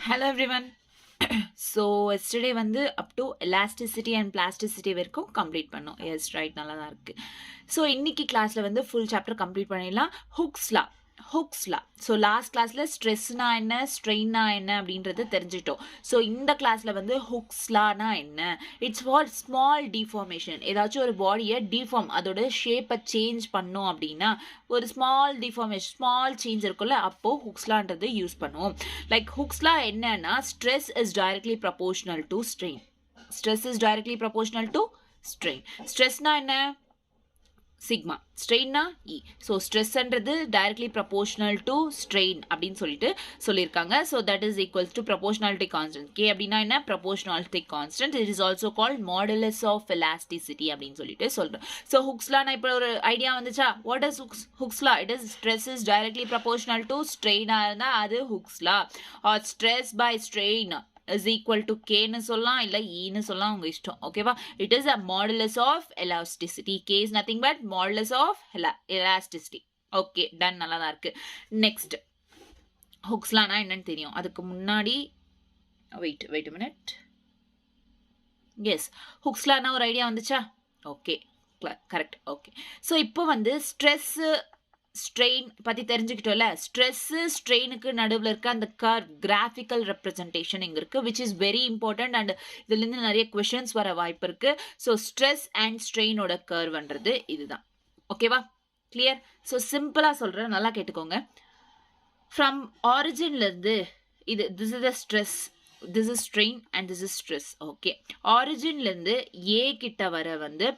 Hello everyone. So yesterday வந்து up to elasticity and plasticity வரைக்கும் complete பண்ணோம். Yes, right, நல்லா தான் இருக்கு. So இன்னைக்கு கிளாஸ்ல வந்து full chapter complete பண்ணிடலாம். Hooke's law. So last classல stressனா என்ன, strainனா என்ன அப்படின்றது தெரிஞ்சிட்டோம். So இந்த கிளாஸ்ல வந்து Hooke's lawனா என்ன? It's for small deformation. ஏதாச்சும் ஒரு பாடியை deform, அதோட ஷேப்பை சேஞ்ச் பண்ணோம் அப்படின்னா ஒரு ஸ்மால் டிஃபார்மேஷன், ஸ்மால் சேஞ்ச் இருக்குல்ல, அப்போ Hooke's lawன்றது யூஸ் பண்ணுவோம். லைக் Hooke's law என்னன்னா stress is directly proportional to strain. Stress is directly proportional to strain. Stressனா என்ன? சிக்மா. ஸ்ட்ரெயின்னா இ. ஸோ ஸ்ட்ரெஸ்ன்றது டைரக்ட்லி ப்ரப்போர்ஷனல் டு ஸ்ட்ரெயின் அப்படின்னு சொல்லியிருக்காங்க. So that is equals to proportionality constant. K அப்படின்னா என்ன? Proportionality constant. It is also called modulus of elasticity அப்படின்னு சொல்லிட்டு சொல்கிறேன். ஸோ Hooke's law நான் இப்போ ஒரு ஐடியா வந்துச்சா? What is Hooke's law? It is stress is directly proportional to ஸ்ட்ரெயினாக இருந்தால் அது Hooke's law. Or stress by strain is equal to k னு சொல்லலாம், இல்ல e னு சொல்லலாம், உங்க இஷ்டம். ஓகேவா? It is a modulus of elasticity. K is nothing but modulus of elasticity. Okay, done. நல்லா தான் இருக்கு. Next, Hooke's lawனா என்னன்னு தெரியும். அதுக்கு முன்னாடி wait a minute. Yes, Hooke's lawனா ஒரு ஐடியா வந்துச்சா? Okay, correct. ஓகே, ஸோ இப்போ வந்து ஸ்ட்ரெஸ் ஸ்ட்ரெயின் பற்றி தெரிஞ்சுக்கிட்டோம்ல. ஸ்ட்ரெஸ்ஸு ஸ்ட்ரெயினுக்கு நடுவில் இருக்க அந்த கர்வ், கிராஃபிக்கல் ரெப்ரசன்டேஷன் இங்கே இருக்குது, which is very important. And இதுலேருந்து நிறைய கொஷின்ஸ் வர வாய்ப்பு இருக்குது. ஸோ ஸ்ட்ரெஸ் அண்ட் ஸ்ட்ரெயினோட கர்வ்ன்றது இதுதான். ஓகேவா? கிளியர்? ஸோ சிம்பிளாக சொல்கிறேன், நல்லா கேட்டுக்கோங்க. ஃப்ரம் ஆரிஜின்லேருந்து இது this is the stress, this is strain and this is stress. Okay, ஆரிஜின்லேருந்து ஏ கிட்ட வர வந்து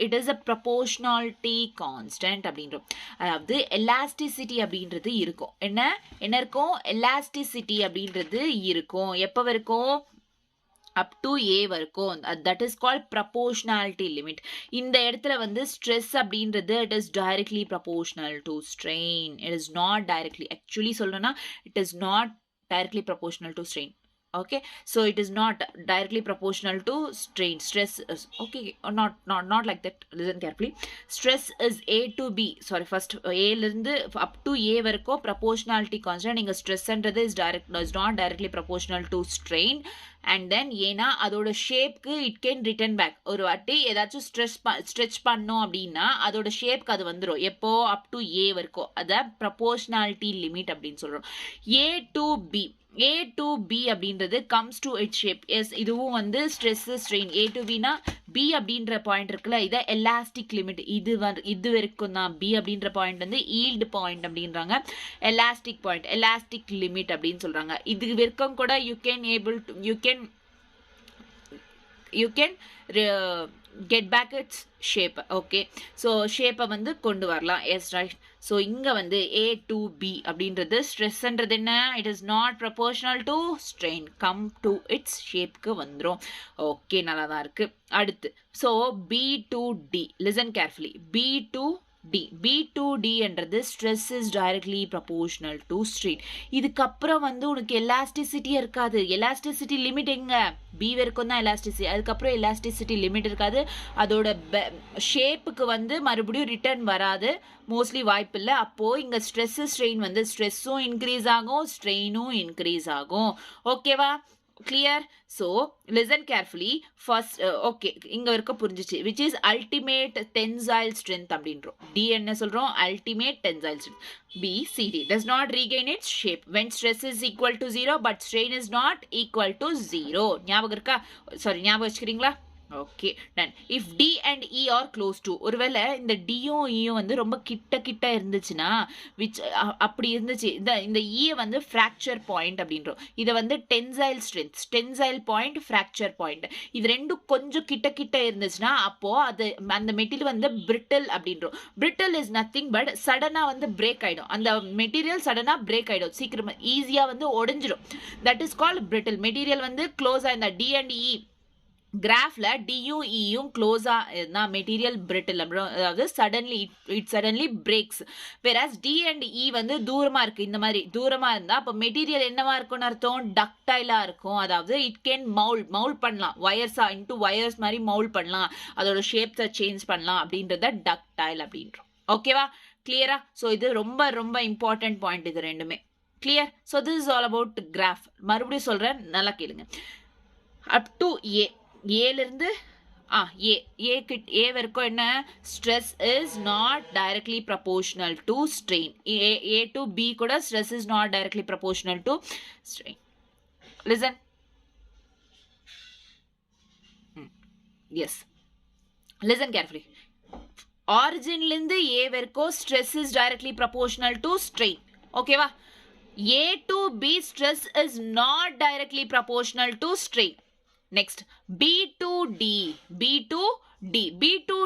it is a proportionality constant அப்படின்றோம். அதாவது elasticity அப்படின்றது இருக்கும். என்ன இருக்கும்? elasticity அப்படின்றது இருக்கும். எப்போ வரைக்கும்? up to a வரைக்கும். that is called proportionality limit. இந்த இடத்துல வந்து stress அப்படின்றது it is directly proportional to strain. It is not directly, actually சொல்லணும்னா it is not directly proportional to strain. Okay, so it is not directly proportional to strain. Stress is okay, not like that. Listen carefully. Stress is a to b, sorry, first a lirundhu up to a varaiko proportionality constant. Inga stress endradhu is not directly proportional to strain. And then ஏன்னா அதோட ஷேப்க்கு it can return back. ஒரு வாட்டி ஏதாச்சும் stretch பண்ணோம் அப்படின்னா அதோட ஷேப்க்கு அது வந்துடும். எப்போ? அப் டு ஏ வரைக்கும். அதை ப்ரப்போர்ஷனாலிட்டி லிமிட் அப்படின்னு சொல்கிறோம். A to B, A to B அப்படின்றது comes to its shape. Yes, இதுவும் வந்து ஸ்ட்ரெஸ் ஸ்ட்ரெயின். A to Bனா B அப்படின்ற பாயிண்ட் இருக்குல்ல, இதை எலாஸ்டிக் லிமிட். இது வரைக்கும் தான் B அப்படின்ற பாயிண்ட் வந்து ஈல்டு பாயிண்ட் அப்படின்றாங்க. எலாஸ்டிக் பாயிண்ட், எலாஸ்டிக் லிமிட் அப்படின்னு சொல்றாங்க. இது வரைக்கும் கூட you can get back its shape. Okay, so ஷேப்பை வந்து கொண்டு வரலாம். S, right. ஸோ இங்கே வந்து A to B அப்படின்றது ஸ்ட்ரெஸ்ன்றது என்ன? It is not proportional to strain. Come to it's ஷேப்க்கு வந்துடும். ஓகே, நல்லா தான் இருக்கு. அடுத்து so B to D, listen carefully. B to D என்றது stress is directly proportional to strain. இதுக்கப்புறம் வந்து உனக்கு எலாஸ்டிசிட்டியே இருக்காது. எலாஸ்டிசிட்டி லிமிட் எங்க? பி வரைக்கும் தான் எலாஸ்டிசிட்டி. அதுக்கப்புறம் எலாஸ்டிசிட்டி லிமிட் இருக்காது. அதோட ஷேப்புக்கு வந்து மறுபடியும் ரிட்டர்ன் வராது, மோஸ்ட்லி வாய்ப்பு இல்லை. அப்போது இங்கே ஸ்ட்ரெஸ்ஸு ஸ்ட்ரெயின் வந்து ஸ்ட்ரெஸ்ஸும் இன்க்ரீஸ் ஆகும், ஸ்ட்ரெயினும் இன்க்ரீஸ் ஆகும். ஓகேவா? Clear? So listen carefully. First okay, இங்கே வரைக்கும் புரிஞ்சிச்சு. Which is ultimate tensile strength அப்படின்றோம். டி என்ன சொல்கிறோம்? Ultimate tensile strength. B, CD does not regain its shape when stress is equal to 0 but strain is not equal to 0. ஞாபகம் இருக்கா? Sorry, ஞாபகம் வச்சுக்கிறீங்களா? Okay, done. If D and E are close to, ஒருவேளை இந்த டியும் இயும் வந்து ரொம்ப கிட்ட இருந்துச்சுன்னா, விச் அப்படி இருந்துச்சு, இந்த இயை வந்து ஃப்ராக்சர் பாயிண்ட் அப்படின்றோம். இதை வந்து tensile strength, tensile point, fracture point. இது ரெண்டும் கொஞ்சம் கிட்ட இருந்துச்சுன்னா அப்போ அது அந்த மெட்டீரியல் வந்து பிரிட்டில் அப்படின்றோம். பிரிட்டில் இஸ் நத்திங் பட் சடனாக வந்து பிரேக் ஆகிடும். அந்த மெட்டீரியல் சடனாக பிரேக் ஆகிடும், சீக்கிரமாக ஈஸியாக வந்து உடஞ்சிடும். That is called brittle. Material வந்து க்ளோஸாக இந்த டி அண்ட் இ கிராஃப்ல டியும் இயும் க்ளோஸா இருந்தா மெட்டீரியல் பிரிட்டில், அதாவது suddenly breaks. Whereas D and E வந்து தூரமா இருக்கு, இந்த மாதிரி தூரமா இருந்தா அப்போ மெட்டீரியல் என்னவா இருக்கும்னு அர்த்தம்? டக்டைலா இருக்கும். அதாவது இட் கேன் மவுல் பண்ணலாம், வயர்ஸா இன்டு வயர்ஸ் மாதிரி மவுல் பண்ணலாம், அதோட ஷேப்ஸை சேஞ்ச் பண்ணலாம் அப்படின்றத டக்டைல் அப்படின்றோம். ஓகேவா? கிளியரா? ஸோ இது ரொம்ப ரொம்ப இம்பார்ட்டன்ட் பாயிண்ட் இது ரெண்டுமே. clear? So this is all about graph. மறுபடியும் சொல்றேன், நல்லா கேளுங்க. up to a ல இருந்து a வரைக்கும் என்ன, stress is not directly proportional to strain. a to b கூட stress is not directly proportional to strain. Listen. Yes, listen carefully. Origin லிருந்து a வரைக்கும் stress is directly proportional to strain. Okay வா? a to b stress is not directly proportional to strain. Next, b to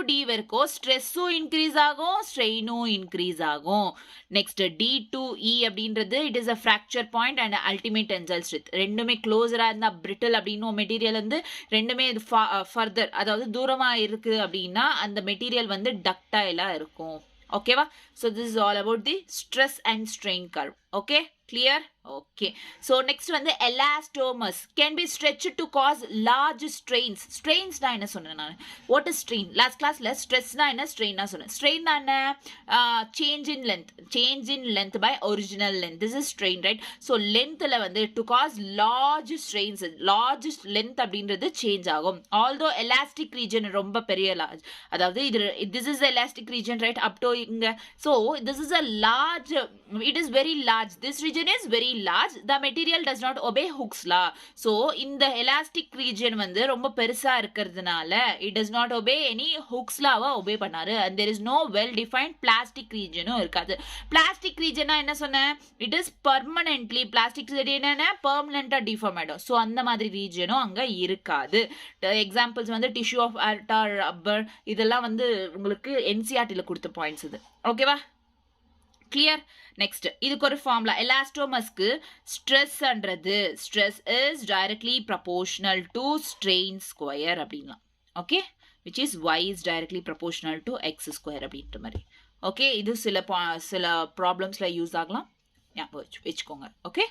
d வரைக்கும் ஸ்ட்ரெஸ்ஸும் increase ஆகும், ஸ்ட்ரெயினும் increase ஆகும். Next d to e அப்படின்றது it is a fracture point and ultimate tensile strength. ரெண்டுமே க்ளோஸராக இருந்தால் brittle அப்படின்னு material வந்து ரெண்டுமே further, அதாவது தூரமாக இருக்குது அப்படின்னா அந்த மெட்டீரியல் வந்து டக்டைலாக இருக்கும். ஓகேவா? So this is all about the stress and strain curve. Okay, clear? Okay. So next வந்து elastomers can be stretched to cause large strains. Strains na என்ன சொன்னேன் நான்? What is strain? Last classல stress na என்ன, strain na சொன்னேன். Strain na என்ன? Change in length by original length. This is strain, right? So lengthல வந்து to cause large strains, large length அப்படின்றது change ஆகும். Although elastic region ரொம்ப பெரிய large, அதாவது இது this is the elastic region, right? Up to இங்க. So this is a large, it is very large. This region is very large. The material does not obey Hooke's law. So இந்த elastic region வந்து ரொம்ப பெருசா இருக்கிறதுனால it does not obey any Hooke's law obey பண்ணாரு. And there is no well defined plastic region இருக்காது. Plastic region என்ன சொன்னேன்? It is permanently, plastic region என்ன, permanently deform ஆயிடும். So அந்த மாதிரி region அங்க இருக்காது. Examples வந்து tissue of aorta, rubber, இதெல்லாம் வந்து உங்களுக்கு NCERT ல கொடுத்த பாயிண்ட்ஸ் இது. ஓகேவா? clear? next, இதுக்கு ஒரு ஃபார்முலா. எலாஸ்டோமஸ்க்கு stress is directly proportional to strain square அப்படின்லாம். Okay, which is y is directly proportional to x square அப்படின்ற மாதிரி. ஓகே, இது சில ப்ராப்ளம்ஸ்ல யூஸ் ஆகலாம், வச்சுக்கோங்க. Okay,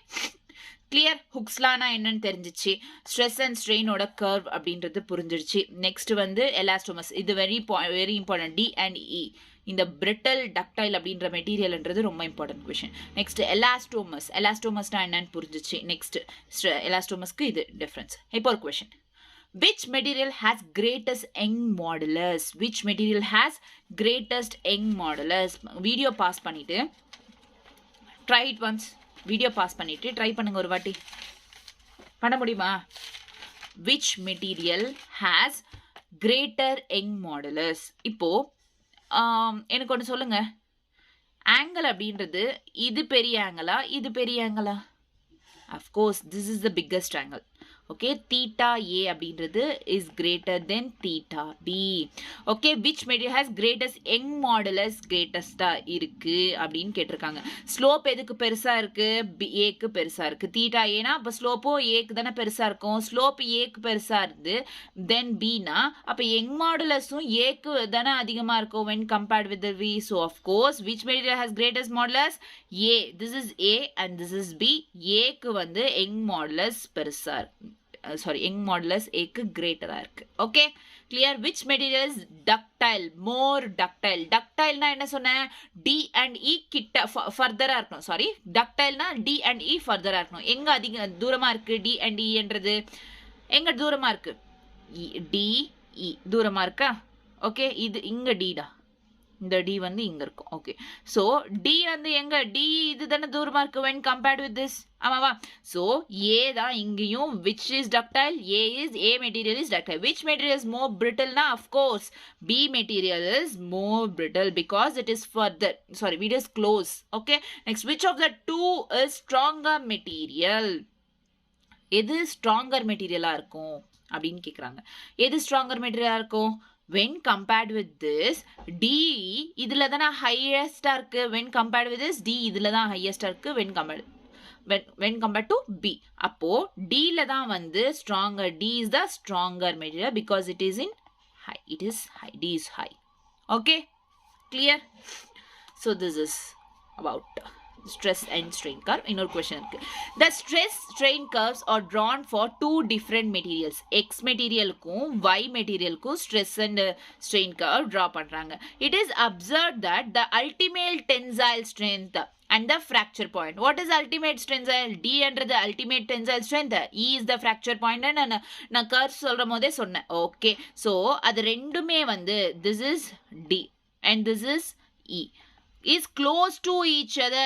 clear? ஹுக்ஸ்லானா என்னன்னு தெரிஞ்சிச்சு, ஸ்ட்ரெஸ் அண்ட் ஸ்ட்ரெயினோட கர்வ் அப்படின்றது புரிஞ்சிருச்சு. நெக்ஸ்ட் வந்து எலாஸ்டோமஸ், இது வெரி இம்பார்ட்டன்ட். டி அண்ட் இ, இந்த பிரிட்டல் டக்டைல் அப்படின்ற மெட்டீரியல்ன்றது ரொம்ப இம்பார்ட்டன்ட் கொஷின். நெக்ஸ்ட் எலாஸ்டோமஸ்னா என்னன்னு புரிஞ்சிச்சு. நெக்ஸ்ட் எலாஸ்டோமஸ்க்கு இது டிஃபரன்ஸ். இப்போ ஒரு question, which material has greatest young modulus? which material has greatest young modulus? Video pass பண்ணிட்டு try it once. Video pass பண்ணிட்டு ட்ரை பண்ணுங்க ஒரு வாட்டி. பண்ண முடியுமா? which material has greater young modulus? இப்போ எனக்கு ஒன்று சொல்லுங்க, ஆங்கிள் அப்படின்றது இது பெரிய ஆங்கிளா இது பெரிய ஆங்கிளா? Of course this is the biggest angle. Okay, theta A அப்படின்றது is greater than theta B. Okay, which material has greatest Young modulus கிரேட்டஸ்டாக இருக்கு அப்படின்னு கேட்டிருக்காங்க. ஸ்லோப் எதுக்கு பெருசாக இருக்கு? ஏக்கு பெருசாக இருக்கு. தீட்டா ஏனா அப்போ ஸ்லோப்பும் ஏக்கு தானே பெருசாக இருக்கும். ஸ்லோப் ஏக்கு பெருசாக இருந்து தென் பினா அப்போ யங் மாடுலஸும் ஏக்கு தானே அதிகமாக இருக்கும் when compared with the V. So of course which material has greatest modulus? A. This is A and this is B. ஏக்கு வந்து யங் மாடுலஸ் பெருசாக இருக்கு. young modulus ஏக்கு கிரேட்டரா இருக்கு. Okay, clear? which material is ductile, more ductile? ductileனா என்ன சொன்னேன்? D and E கிட்ட ஃபர்தரா இருக்கணும். சாரி, ductileனா D and E ஃபர்தரா இருக்கணும். எங்க அதிக தூரமா இருக்கு D and E என்றது? எங்க தூரமா இருக்கு? D E தூரமா இருக்கா? ஓகே, இது இங்க D டா, இந்த D வந்து இங்க இருக்கும். ஓகே, சோ D வந்து எங்க? D இது தானே தூரமா இருக்கு when compared with this. ஆமாவா? சோ A தான் இங்கேயும் which is ductile? A material is ductile. Which material is more brittle na? Of course B material is more brittle because it is further, sorry, it is close. Okay, next, which of the two is stronger material? எது stronger material இருக்கும் அப்படின்னு கேக்குறாங்க. எது stronger material இருக்கும்? when compared with this, D இதுல தான highest இருக்கு. when compared with this, D இதுல தான் highest இருக்கு when compared to B. அப்போ D ல தான் வந்து stronger. D is the stronger material because it is in high. It is high. D is high. Okay, clear? So this is about stress and strain curve. இன்னொரு question இருக்கு. The stress strain curves are drawn for two different materials. X materialக்கும் Y materialக்கும் stress and strain curve draw பண்றாங்க. It is observed that the ultimate tensile strength and the fracture point. What is ultimate tensile? D under the ultimate tensile strength. E is the fracture point. And நான் curve சொல்ற போதே சொன்னேன். Okay. So அது ரெண்டுமே வந்து this is D and this is E. Is close to each other,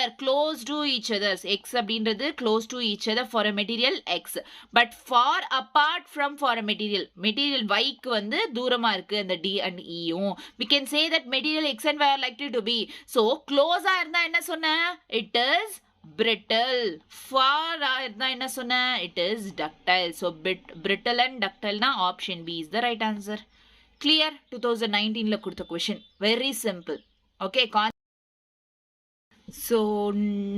x அப்படின்றது close to each other for a material x, but far apart from for a material y க்கு வந்து தூரமா இருக்கு அந்த D and E யும். We can say that material x and y are likely to be. So close ஆ இருந்தா என்ன சொன்ன? It is brittle. Far ஆ இருந்தா என்ன சொன்ன? It is ductile. So brittle and ductile na option B is the right answer. Clear? 2019 ல கொடுத்த question. Very simple. Okay. So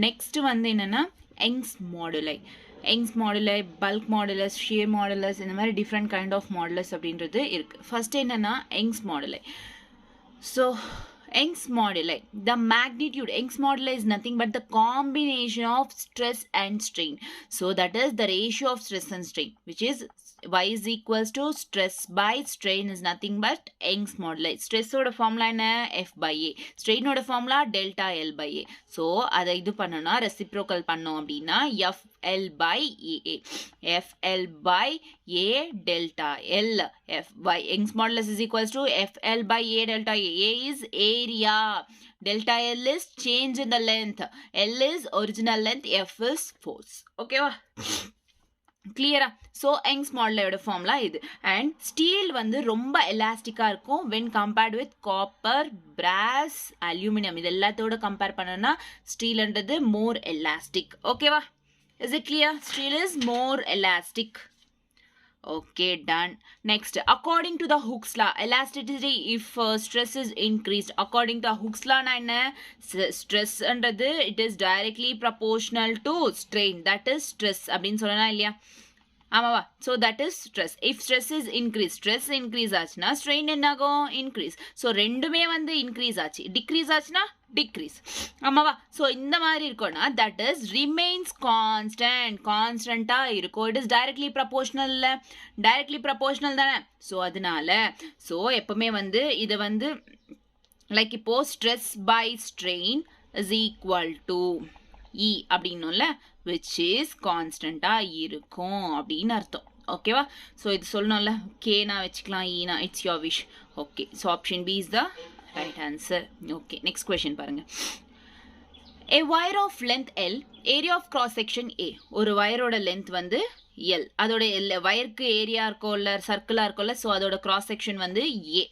next வந்து என்னன்னா Young's moduli. Young's moduli, bulk modulus, shear modulus, இந்த மாதிரி different kind of modulus அப்படின்றது இருக்கு. First என்னன்னா Young's moduli. So Young's moduli, the magnitude, Young's moduli is nothing but the combination of stress and strain. So that is the ratio of stress and strain, which is y is equals to stress by strain is nothing but Young's moduli. Stress oda formula என்ன? F by A. Strain oda formula delta L by A. So அதை இது பண்ணனா reciprocal பண்ணோம் அப்படின்னா FL by AA. FL by A delta L. F by Young's modulus is equals to FL by A delta A. A is area. Delta L is change in the length. L is original length. F is force. Okay வா? கிளியரா? So Young's moduli formula இது. And Steeles வந்து ரொம்ப எலாஸ்டிக்காக இருக்கும் when compared with copper, brass, அல்யூமினியம் இது எல்லாத்தோட compare பண்ணோம்னா ஸ்டீல்ன்றது more elastic. ஓகேவா? Is it clear? Steel is more elastic. Okay, done. Next, according to the Hooke's law, elasticity if stress is increased. According to Hooke's law, stress என்றது it is directly proportional to strain. That is stress. அப்படின்னு சொல்லலாம் இல்லையா? ஆமாவா? So that is stress. If stress is increased, stress increase ஆச்சுன்னா strain என்னாகும்? Increase. So ரெண்டுமே வந்து increase ஆச்சு. Decrease ஆச்சுன்னா decrease. ஆமாவா? So இந்த மாதிரி இருக்கும்னா that is remains constant. Constantா இருக்கும். It is directly proportional. Directly proportional தானே? So அதனால so எப்பவுமே வந்து இது வந்து like இப்போ stress by strain is equal to E அப்படின்னும்ல which is constantா இருக்கும் அப்படின்னு அர்த்தம். ஓகேவா? ஸோ இது சொல்லணும்ல கேனா வச்சுக்கலாம் ஈனா it's your wish. Okay so option B is the right answer. Okay next question பாருங்க. A wire of length L, area of cross section A. ஒரு வயரோட லென்த் வந்து L. அதோட வயருக்கு ஏரியா இருக்கும்ல சர்க்கிளா இருக்கும்ல ஸோ அதோட cross section வந்து A.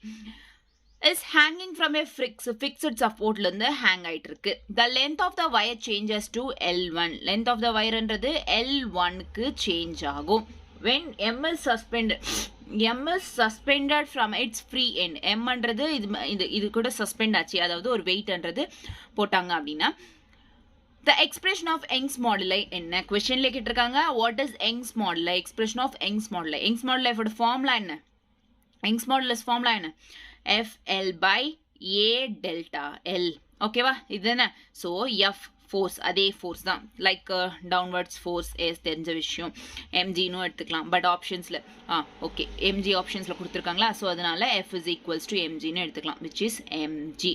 is hanging from a fixed support ல hang ஆயிட்டு இருக்கு. The length of the wire changes to L1. Length of the wire என்றது L1 க்கு change ஆகும். When M is suspended from its free end. M என்றது இது கூட suspend ஆச்சு. அதாவது ஒரு weight என்றது போட்டாங்க அப்படின்னா the expression of Young's moduli என்ன questionல கேட்டிருக்காங்க. What is Young's moduli? Expression of Young's moduli. Young's moduli ஓட ஃபார்முலா என்ன? Young's modulus ஃபார்முலா என்ன? FL by A delta L. ஓகேவா? இதுதானே? ஸோ F ஃபோர்ஸ் அதே ஃபோர்ஸ் தான் லைக் டவுன்வர்ட்ஸ் ஃபோர்ஸ் எஸ் தெரிஞ்ச விஷயம். எம்ஜின்னு எடுத்துக்கலாம் பட் ஆப்ஷன்ஸில் ஓகே எம்ஜி ஆப்ஷன்ஸில் கொடுத்துருக்காங்களா ஸோ அதனால எஃப் இஸ் ஈக்குவல்ஸ் டு எம்ஜின்னு எடுத்துக்கலாம் விச் இஸ் எம்ஜி.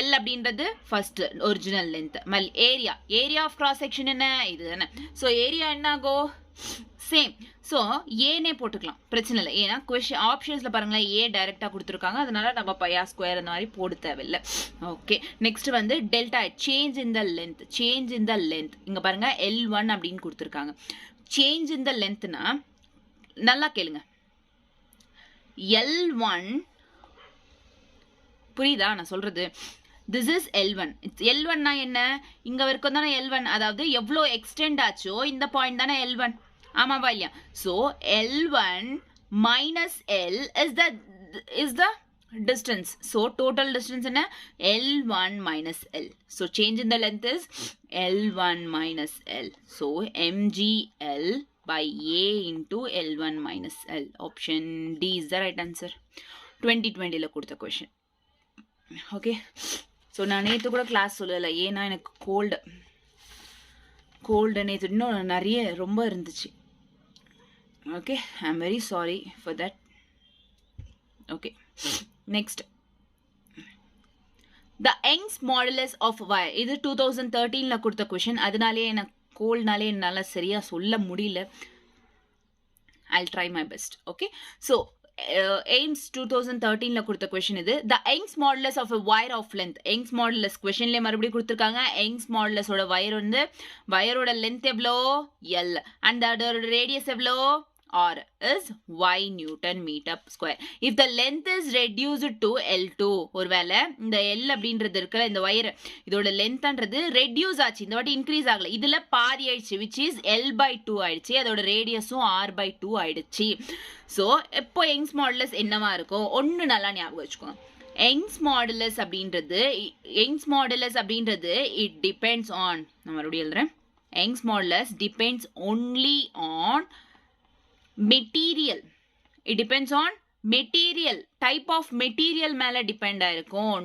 எல் அப்படின்றது first original length. Area of cross section என்ன? இது தானே. ஸோ ஏரியா என்ன ஆகும்? சேம். ஸோ ஏனே போட்டுக்கலாம் பிரச்சனை இல்லை. ஏன்னா கொஸ்டின் ஆப்ஷன்ஸில் பாருங்களேன் ஏ டைரெக்டாக கொடுத்துருக்காங்க அதனால நம்ம பையா ஸ்கொயர் அந்த மாதிரி போட தேவையில்லை. ஓகே நெக்ஸ்ட் வந்து delta change in the length. இங்கே பாருங்க L1 அப்படின்னு கொடுத்துருக்காங்க. சேஞ்ச் இன் த லென்த்னா நல்லா கேளுங்க. L1 புரியுதா நான் சொல்றது? This is L1. L1னா என்ன? இங்க வரைக்கும் தானே L1 அதாவது எவ்வளோ எக்ஸ்டெண்ட் ஆச்சோ இந்த பாயிண்ட் தானே L1. ஆமாவா இல்லையா? So L1 minus L is the distance. So total distance என்ன? L1 minus L. So change in the length is L1 minus L. So MGL by A into L1 minus L. Option D is the right answer. 2020ல கொடுத்த question. Okay so நான் நேற்று கூட class சொல்லலை ஏன்னா எனக்கு gold நேற்று இன்னும் நிறைய ரொம்ப இருந்துச்சு. Okay I am very sorry for that. Okay next The Young's modulus of wire. இது 2013ல கொடுத்த question. அதனாலே எனக்கு கோல்னாலே என்னால சரியா சொல்ல முடியல. I'll try my best. Okay. So Ames 2013ல கொடுத்த question இது. The Young's modulus of a wire of length. Young's modulus questionல மறுபடியும் கொடுத்திருக்காங்க. Young's modulus ஓட wire வந்து வயரோட length எவ்வளோ L and அதோட radius எவ்வளோ R is y Newton meter square. If the length is reduced to L2, ஒருவேளை இந்த L அப்படின்றது இருக்குல்ல இந்த வயர் இதோட லென்த்ன்றது ரெடியூஸ் ஆச்சு, இந்த வாட்டி இன்க்ரீஸ் ஆகல, இதுல பாதி ஆயிடுச்சு, which is L/2 ஆயிடுச்சு, அதோட ரேடியஸும் R/2 ஆயிடுச்சு. ஸோ இப்போ யங்ஸ் மாடுலஸ் என்னவா இருக்கும்? ஒன்று நல்லா ஞாபகம் வச்சுக்கோங்க. யங்ஸ் மாடுலஸ் அப்படின்றது இட் டிபெண்ட்ஸ் ஆன், நான் மறுபடியும் எழுதுறேன். Young's modulus depends only on material. It depends on material, type of material மேல டிபெண்ட் ஆயிருக்கும்.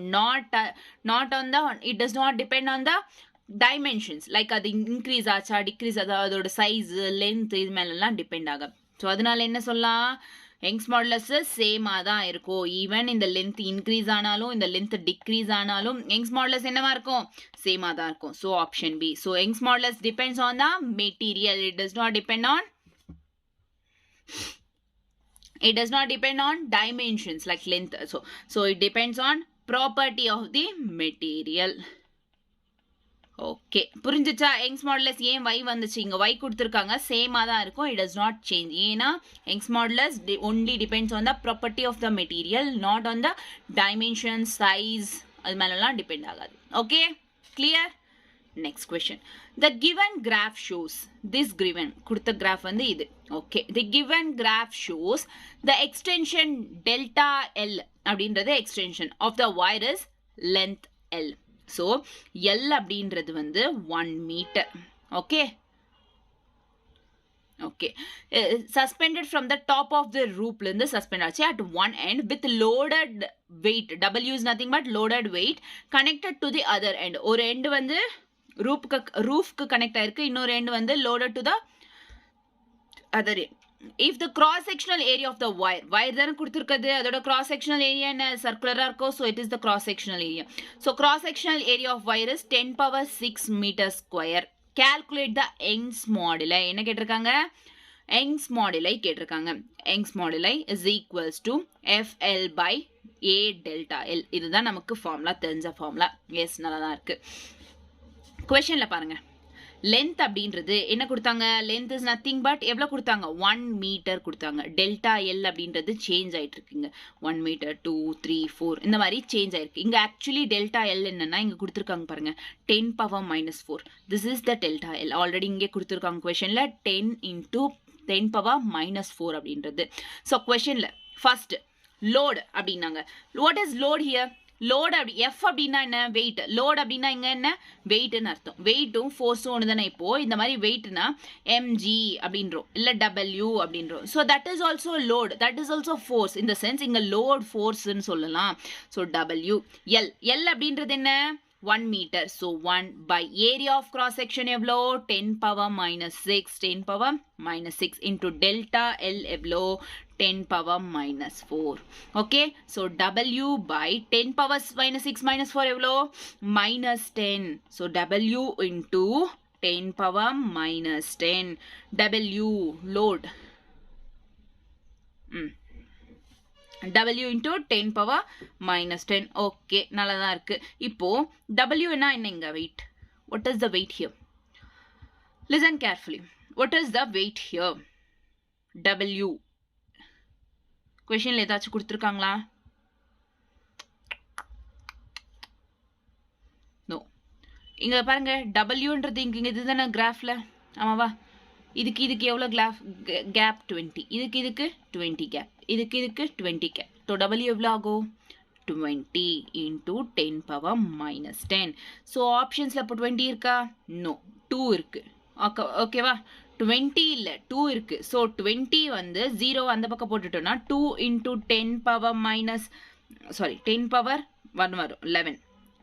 not on the, it does not depend on the dimensions, like அது இன்க்ரீஸ் ஆச்சா degrees அதோட size length இது மேலெல்லாம் டிபெண்ட் ஆகும். ஸோ அதனால என்ன சொல்லலாம், யங்ஸ் மாடுலஸ் சேமாக தான் இருக்கும். ஈவன் இந்த லென்த் இன்க்ரீஸ் ஆனாலும் இந்த லென்த் டிக்ரீஸ் ஆனாலும் யங்ஸ் மாடுலஸ் என்னவா இருக்கும்? சேமாக தான் இருக்கும். So option B. So Young's modulus depends on the material. It does not depend on dimensions like length. So it depends on property of the material. Okay, புரிஞ்சுச்சா? Young's modulus ஏன் y வந்துச்சு, இங்க y கொடுத்திருக்காங்க, சேமா தான் இருக்கும். It does not change. ஏன்னா Young's modulus only depends on the property of the material, not on the dimension, size, அது மேலலாம் டிபெண்ட் ஆகாது. Okay, clear? Next question. The given graph shows, this given கொடுத்த graph வந்து இது. Okay, the given graph shows the extension delta L அப்படின்றது extension of the wire is length L. So L அப்படின்றது வந்து 1 meter. Okay. Okay. Suspended from the top of the roof ல suspend ஆச்சு at one end with loaded weight. W is nothing but loaded weight connected to the other end. ஒரு end வந்து ரூஃப்க்கு connect ஆயிருக்கு, இன்னொரு end வந்து loaded to the other end. If the cross sectional area of the wire தானே கொடுத்திருக்கிறது, அதோட cross sectional area என்ன சர்க்குலரா இருக்கும், so it is the cross sectional area. So cross sectional area of wire is 10⁶ meter square. Calculate the Young's moduli. என்ன கேட்டிருக்காங்க? Young's moduli கேட்டிருக்காங்க. Young's moduli is equals to FL/A delta L. இதுதான் நமக்கு formula, தெரிஞ்ச formula. S, நல்லா தான் இருக்கு. கொஸ்டின்ல பாருங்க, லென்த் அப்படின்றது என்ன கொடுத்தாங்க? லென்த் இஸ் நத்திங் பட் எவ்வளோ கொடுத்தாங்க? 1 மீட்டர் கொடுத்தாங்க. டெல்டா எல் அப்படின்றது சேஞ்ச் ஆயிட்டு இருக்குங்க. 1 மீட்டர் 2 3 4 இந்த மாதிரி சேஞ்ச் ஆயிருக்கு. இங்க ஆக்சுவலி டெல்டா எல் என்னன்னா இங்க கொடுத்துருக்காங்க பாருங்க, 10⁻⁻4. This is the delta L. Already இங்கே கொடுத்துருக்காங்க கொஸ்டின்ல 10 × 10⁻⁻4 அப்படின்றது. ஸோ கொஸ்டின்ல ஃபர்ஸ்ட் லோட் அப்படின்னாங்க. What is load here? Load அப்படி எஃப் அப்படின்னா என்ன? வெயிட். லோட் அப்படின்னா இங்க என்ன? வெயிட்னு அர்த்தம். வெயிட்டும் ஃபோர்ஸும் ஒன்று தானே. இப்போ இந்த மாதிரி வெயிட்னா எம்ஜி அப்படின்றோம், இல்லை டபிள்யூ அப்படின்றோம். So that is also load, that is also force. இந்த சென்ஸ் இங்க லோட் ஃபோர்ஸ்ன்னு சொல்லலாம். So W. எல், எல் அப்படின்றது என்ன? 1 meter. So 1 by area of cross section எவ்வளோ? 10⁻⁻6. 10⁻⁻6 into delta L எவ்வளோ? 10⁻⁻4. Okay, so W by 10⁻⁻6 எவ்வளோ? -10. So W into 10⁻⁻10. W load. W into 10⁻⁻10. Okay, நல்லா தான் இருக்கு. இப்போ W என்ன இங்க wait? What is the weight here? Listen carefully. What is the weight here? W. கொஸ்டின்ல ஏதாச்சும் கொடுத்துருக்காங்களா? நோ. இங்க பாருங்க, டபிள்யூன்றது இங்க இதுதானே கிராஃப்ல, ஆமாவா? இதுக்கு எவ்வளோ கேப்? 20. இதுக்கு 20 கேப். இதுக்கு 20 கேப். ஸோ டபிள்யூ எவ்வளோ ஆகும்? 20 into 10⁻⁻10. ஸோ ஆப்ஷன்ஸ்ல இப்போ 20 இருக்கா? நோ, 2 இருக்கு. ஓகேவா? 20 இல்லை, 2 இருக்கு. ஸோ 20 வந்து 0 அந்த பக்கம் போட்டுட்டோம்னா 2 into 10⁻1 வரும், 11.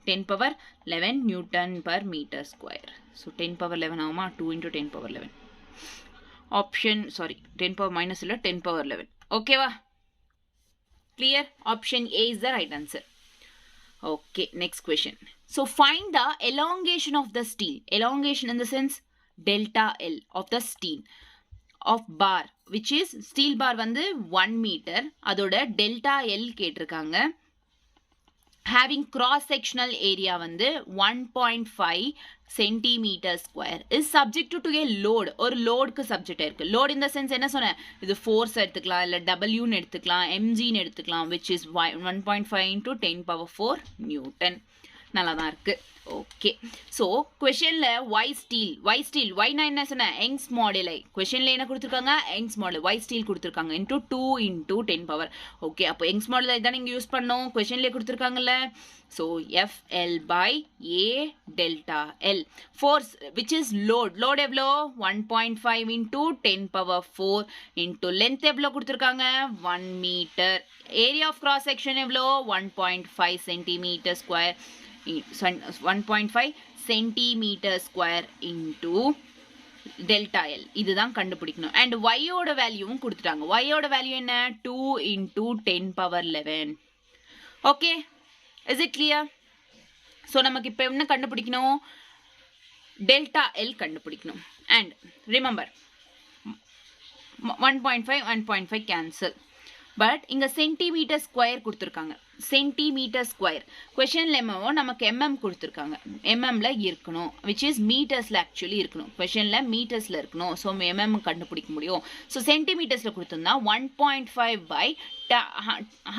10⁻11 Newton/meter square. ஸோ 10⁻11 ஆகுமா? 2 into 10⁻11. ஆப்ஷன் 10⁻- இல்லை, 10⁻11. ஓகேவா? Clear? Option A is the right answer. Okay, next question. So find the elongation of the steel. Elongation in the sense delta L of the steel of bar, which is steel bar வந்து 1 meter. அதோட delta L கேட்டிருக்காங்க. Having cross-sectional area வந்து 1.5 centimeter square is subject to a load. ஒரு லோடுக்கு subject இருக்கு. Load in the sense என்ன சொன்னேன், இது ஃபோர்ஸ் எடுத்துக்கலாம், இல்லை டபிள்யூன்னு எடுத்துக்கலாம், எம்ஜின்னு எடுத்துக்கலாம், which is 1.5 into 10 power 4 Newton. நல்லா தான் இருக்கு. ஓகே, ஸோ கொஷனில் ஒய் ஒய்னா என்ன சொன்னேன், யங்ஸ் மாடலை. கொஷனில் என்ன கொடுத்துருக்காங்க, யங்ஸ் மாடல் ஒய் ஸ்டீல் கொடுத்துருக்காங்க இன்டூ 2 into 10 power. ஓகே, அப்போ யங்ஸ் மாடலை தான் நீங்கள் யூஸ் பண்ணோம், கொஷன்லேயே கொடுத்துருக்காங்கல்ல. So FL by A delta L. Force which is load எவ்வளோ 1.5 into 10 power 4 into length எவ்வளோ கொடுத்துருக்காங்க 1 meter. Area of cross section எவ்வளோ 1.5 centimeter square. 1.5 centimeter square into delta L. இதுதான் கண்டுபிடிக்கணும். and y ஓட வேல்யூவும் கொடுத்துட்டாங்க. y ஓட வேல்யூ என்ன 2 into 10 power 11. okay, is it clear? so நமக்கு இப்போ என்ன கண்டுபிடிக்கணும், delta L கண்டுபிடிக்கணும். and remember 1.5 cancel. பட் இங்க சென்டிமீட்டர் ஸ்கொயர் கொடுத்துருக்காங்க. சென்டிமீட்டர் ஸ்கொயர் கொஷன்ல நமக்கு mm கொடுத்துருக்காங்க. mmல இருக்கணும், விச் இஸ் மீட்டர்ஸ்ல ஆக்சுவலி இருக்கணும். கொஷன்ல மீட்டர்ஸ்ல இருக்கணும். ஸோ mm கண்டுபிடிக்க முடியும். ஸோ சென்டிமீட்டர்ஸ்ல கொடுத்துருந்தா 1.5 by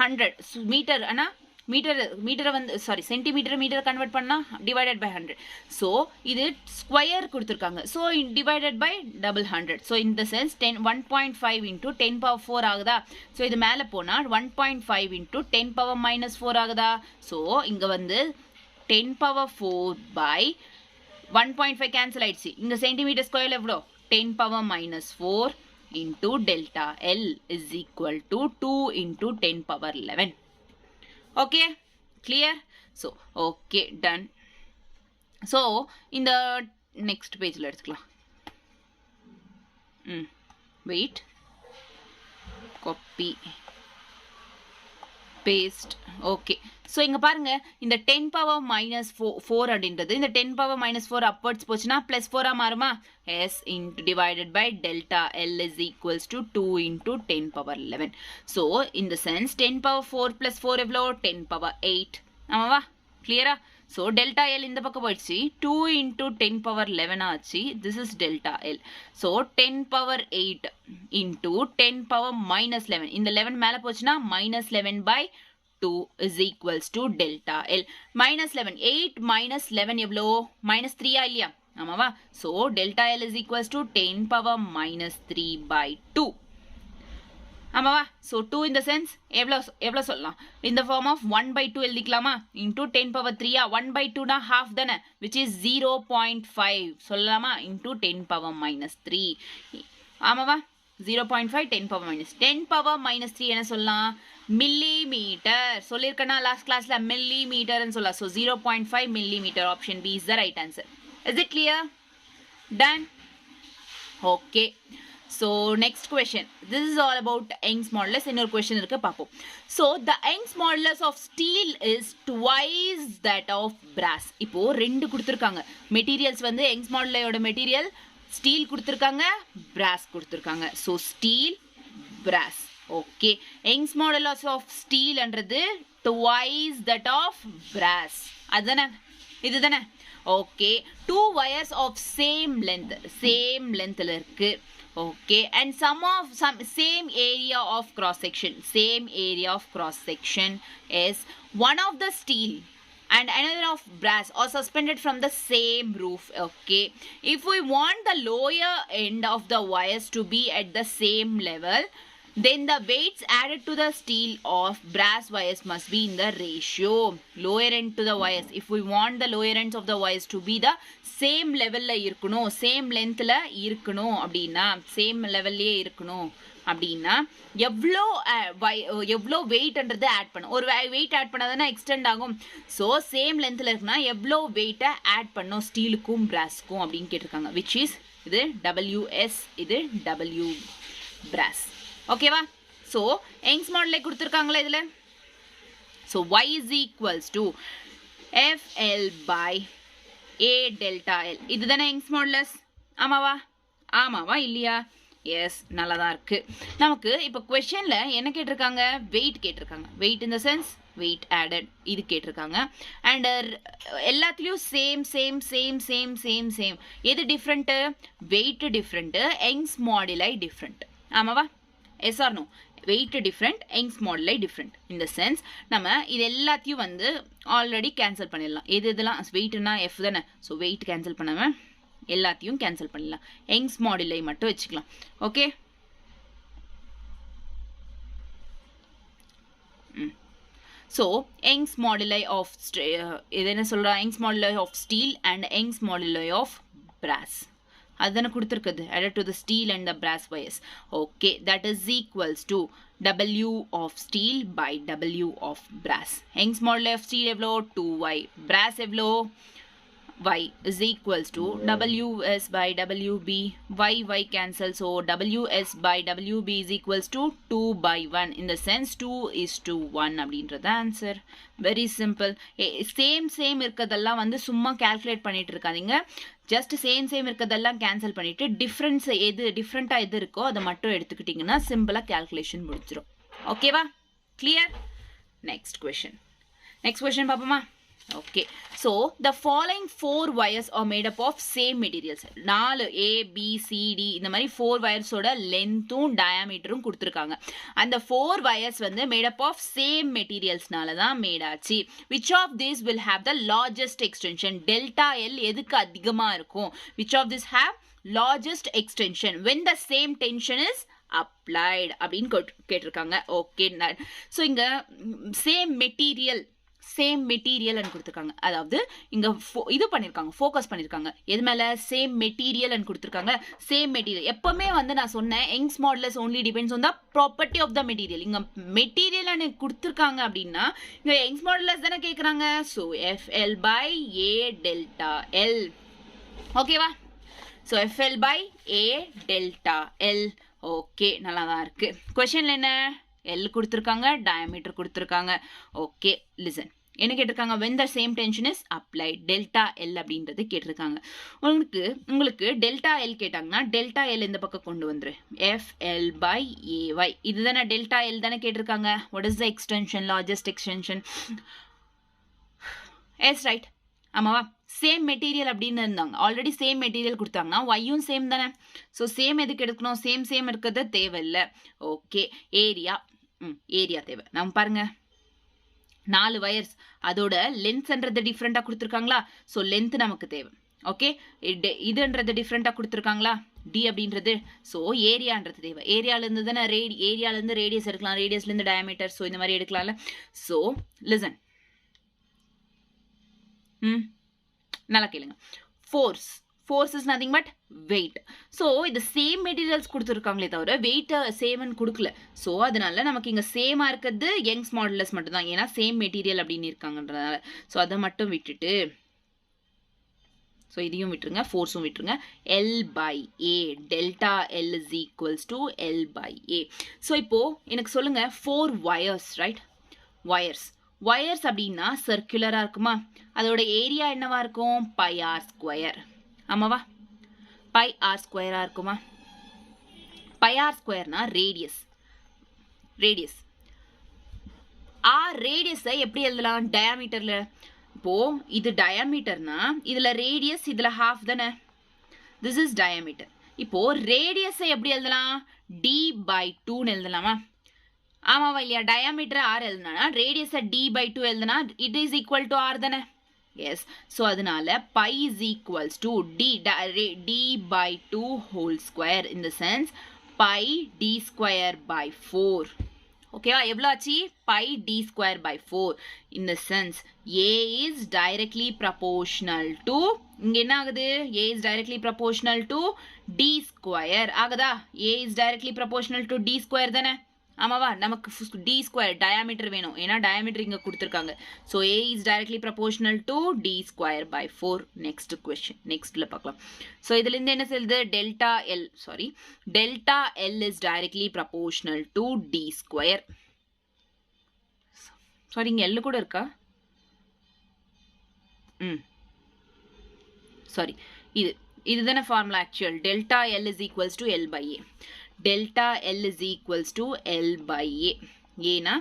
100 மீட்டர். ஆனால் மீட்டரை வந்து சென்டிமீட்டர் கன்வெர்ட் பண்ணா டிவைடட் பை 100. ஸோ இது ஸ்கொயர் கொடுத்துருக்காங்க. So divided by 100. ஸோ இந்த சென்ஸ் 1.5 into 10 power 4 ஆகுதா. ஸோ இது மேலே போனால் 1.5 into 10 power minus 4 ஆகுதா. ஸோ இங்கே வந்து 10 power 4 by 1.5 கேன்சல் ஆயிடுச்சு. இங்கே சென்டிமீட்டர் ஸ்கொயர் எவ்வளோ 10 power minus 4 into delta L is equal to 2 into 10 power 11. okay, clear? so okay, done. so in the next page la edukalam. wait, copy paste. okay, so இங்க பாருங்க இந்த 10 power minus 4 அப்படின்றது இந்த 10 power minus 4 upwards போச்சுனா plus 4 ஆ மாறுமா. s into divided by delta L is equals to 2 into 10 power 11. so in the sense 10 power 4 plus 4 எவ்வளோ 10 power 8. ஆமாவா, கிளியரா? so delta L இந்த பக்கம் போயிடுச்சு, 2 into 10 power 11 ஆச்சு. this is delta L. so 10 power 8 into 10 power minus 11. இந்த 11 மேலே போச்சுனா minus 11 by 2 is equals to delta L. minus 11, 8 minus 11 எவ்வளோ minus 3 ஆ இல்லையா. ஆமாவா. so delta L is equals to 10 power minus 3 by 2. ஆமாவா. so 2 in the sense எவ்வளோ சொல்லலாம், in the form of 1 by 2 எழுதிக்கலாமா, into 10 power 3 ah. 1 by 2 na half தானே, which is 0.5 சொல்லலாமா, into 10 power minus 3. ஆமாவா. 0.5 10 power minus 10 power minus 3 என்ன சொல்லலாம், millimeter. சொல்லிருக்கனா last கிளாஸ்ல millimeter ன்னு சொல்லலாம். so 0.5 millimeter. option B is the right answer. is it clear? done. okay, so next question. this is all about Young's modulus. இன்னொரு question இருக்கு பாப்போம். so the Young's modulus of steel is twice that of brass. இப்போ ரெண்டு கொடுத்திருக்காங்க materials வந்து Young's modulus material steel கொடுத்திருக்காங்க, brass கொடுத்திருக்காங்க. so steel, brass. okay, Young's modulus of steel என்றது twice that of brass. அதுதானே, இதுதானே. okay, two wires of same length இருக்கு. okay, and some same area of cross section is one of the steel and another of brass are suspended from the same roof. okay, if we want the lower end of the wires to be at the same level, then the weights added to the steel of brass wires must be in the ratio lower end to the wires. if we want the lower ends of the wires to be the same level la இருக்கணும், same length la இருக்கணும் அப்படின்னா, same level லயே இருக்கணும் அப்படின்னா எவ்வளோ வெயிட்ன்றது add பண்ணும். ஒரு wait add பண்ணாதானே எக்ஸ்டெண்ட் ஆகும். ஸோ சேம் லென்த்தில் இருக்குன்னா எவ்வளோ வெயிட்டை ஆட் பண்ணும் ஸ்டீலுக்கும் பிராஸ்க்கும் அப்படின்னு கேட்டிருக்காங்க. விச் இஸ் இது WS, இது W brass. ஓகேவா. ஸோ Young's மாடலே கொடுத்துருக்காங்களா இதில். So y is equals to FL by A delta L. இதுதானே Young's modulus. ஆமாவா இல்லையா? எஸ், நல்லா தான் இருக்கு. நமக்கு இப்போ கொஸ்டின்ல என்ன கேட்டிருக்காங்க? வெயிட் கேட்டிருக்காங்க. Weight in the sense weight added இது கேட்டிருக்காங்க. அண்ட் எல்லாத்துலேயும் சேம். எது டிஃப்ரெண்ட்டு? வெயிட் டிஃப்ரெண்ட்டு, யங்ஸ் மாடுலை டிஃப்ரெண்ட். ஆமாவா? Yes or no? Weight different, Young's மாடுலை டிஃப்ரெண்ட். இந்த சென்ஸ் நம்ம இது எல்லாத்தையும் வந்து ஆல்ரெடி கேன்சல் பண்ணிடலாம். இதெல்லாம் வெயிட்னா எஃப் தானே. ஸோ வெயிட் கேன்சல் பண்ணாமல் எல்லாத்தையும் கேன்சல் பண்ணிடலாம். யங்ஸ் மாடுலை மட்டும் வச்சுக்கலாம். ஓகே, ஸோ யங்ஸ் மாடுலை ஆஃப் இது என்ன சொல்கிறா? யங்ஸ் மாடுலை ஆஃப் ஸ்டீல் அண்ட் யங்ஸ் மாடுலை ஆஃப் பிராஸ். அதுதானே கொடுத்துருக்குது. added to the steel and the brass wires. Okay, that is equals to W of steel by W of brass. Young's modulus of steel எவ்வளோ? 2y. brass எவ்வளோ? y is equals to WS by WB. Y cancel. So WS by WB is equals to 2 by 1. In the sense 2:1 அப்படின்றது answer. Very simple. Same இருக்கிறதெல்லாம் வந்து சும்மா calculate பண்ணிட்டு இருக்காதீங்க. Just same இருக்கிறதெல்லாம் cancel பண்ணிட்டு டிஃப்ரென்ஸ் எது டிஃப்ரெண்ட்டாக எது இருக்கோ அதை மட்டும் எடுத்துக்கிட்டிங்கன்னா சிம்பிளாக கால்குலேஷன் முடிச்சிடும். ஓகேவா? கிளியர்? நெக்ஸ்ட் கொஷின் பார்ப்போமா? Okay, so the following 4 wires are made up of same materials. 4 A, B, C, D இந்த மாதிரி 4 wires-ஓட லென்த்தும் டயாமீட்டரும் கொடுத்துருக்காங்க. அந்த 4 wires வந்து made up of same materials-னால தான் made ஆச்சு. Which of these will have the largest extension? Delta L எதுக்கு அதிகமாக இருக்கும்? Which of these have largest extension when the same tension is applied? அப்படின்னு கேட்டிருக்காங்க. ஓகே, ஸோ இங்கே சேம் மெட்டீரியல் கொடுத்துருக்காங்க. அதாவது இங்க இது பண்ணிருக்காங்க, ஃபோக்கஸ் பண்ணிருக்காங்க. எது மேல? சேம் மெட்டீரியல் கொடுத்துருக்காங்க. சேம் மெட்டீரியல் எப்பவுமே வந்து நான் சொன்னேன் Young's modulus only depends on the property of the material. இங்க மெட்டீரியல் கொடுத்துருக்காங்க அப்படின்னா இங்க யங்ஸ் மாடுலஸ் தானே கேட்குறாங்க. So FL by A delta L. ஓகேவா? So FL by A delta L. Okay, நல்லா தான் இருக்கு. கொஸ்டின்ல என்ன? L கொடுத்துருக்காங்க, டயாமீட்டர் கொடுத்துருக்காங்க. Okay, listen. என்ன கேட்டிருக்காங்க? when the same tension is applied. Delta L அப்படின்றது கேட்டிருக்காங்க. உங்களுக்கு டெல்டா எல் கேட்டாங்கன்னா டெல்டா எல் இந்த பக்கம் கொண்டு வந்துரு. FL by AY. இதுதானே டெல்டா எல் தானே கேட்டிருக்காங்க. what is the extension? largest extension. S right. ஆமாவா? சேம் மெட்டீரியல் அப்படின்னு இருந்தாங்க. ஆல்ரெடி சேம் மெட்டீரியல் கொடுத்தாங்கன்னா ஒய்யும் சேம் தானே. ஸோ சேம் எதுக்கு எடுக்கணும்? சேம் இருக்கிறது தேவையில்லை. ஓகே, ஏரியா தேவை. நம்ம பாருங்க 4 வயர்ஸ், அதோட லென்த்ன்றது டிஃப்ரெண்டாக கொடுத்துருக்காங்களா. ஸோ லென்த் நமக்கு தேவை. ஓகே, இதுன்றது டிஃப்ரெண்டாக கொடுத்துருக்காங்களா டி அப்படின்றது. ஸோ ஏரியான்றது தேவை. ஏரியாலேருந்து தானே ஏரியாலேருந்து ரேடியஸ் எடுக்கலாம், ரேடியஸ்லேருந்து டயாமீட்டர். ஸோ இந்த மாதிரி எடுக்கலாம்ல. ஸோ லிசன், நல்லா கேளுங்க. force is nothing but weight. So இது சேம் மெட்டீரியல்ஸ் கொடுத்துருக்காங்களே தவிர வெயிட்டை சேம்னு கொடுக்கல. ஸோ அதனால நமக்கு இங்கே சேமாக இருக்கிறது யங்ஸ் மாடுலஸ் மட்டும்தான். ஏன்னா சேம் மெட்டீரியல் அப்படின்னு இருக்காங்கன்றதுனால. ஸோ அதை மட்டும் விட்டுட்டு, ஸோ இதையும் விட்டுருங்க, ஃபோர்ஸும் விட்டுருங்க. L by A delta L is equals to L by A. So இப்போது எனக்கு சொல்லுங்கள், 4 wires ரைட்? வயர்ஸ் அப்படின்னா சர்க்குலராக இருக்குமா? அதோட ஏரியா என்னவா இருக்கும்? πr². ஆமாவா? πr² இருக்குமா? πr²னா ரேடியஸ். ரேடியஸை எப்படி எழுதலாம்? டயாமீட்டர்ல. இப்போ இது டயாமீட்டர்னா இதுல ரேடியஸ் இதுல ஹாஃப் தானே. This is diameter. இப்போ ரேடியஸை எப்படி எழுதலாம்? d/2ன்னு எழுதலாமா? ஆமாவா இல்லையா? டயாமீட்டர் ஆர் எழுதுனா ரேடியஸை d/2 எழுதுனா it is equal to R தானே. எஸ். ஸோ அதனால pi is equals to d/2 whole square. In the sense pi d²/4. ஓகேவா? எவ்வளோ ஆச்சு? Pi d²/4. In the sense A is directly proportional to, இங்கே என்ன ஆகுது? A is directly proportional to d² ஆகுதா? A is directly proportional to d² தானே. ஆமாவா? நமக்கு d² டயாமீட்டர் வேணும். ஏன்னா டயாமீட்டர் இங்கே கொடுத்துருக்காங்க. So A is directly proportional to d²/4. Next question, நெக்ஸ்ட்ல பார்க்கலாம். ஸோ இதுலேருந்து என்ன சொல்லுது? Delta L is directly proportional to d². Sorry இங்கே எல் கூட இருக்கா? சாரி இதுதானே formula actual. Delta L is equals to L by A. Delta L is equals to L by A. ஏன்னா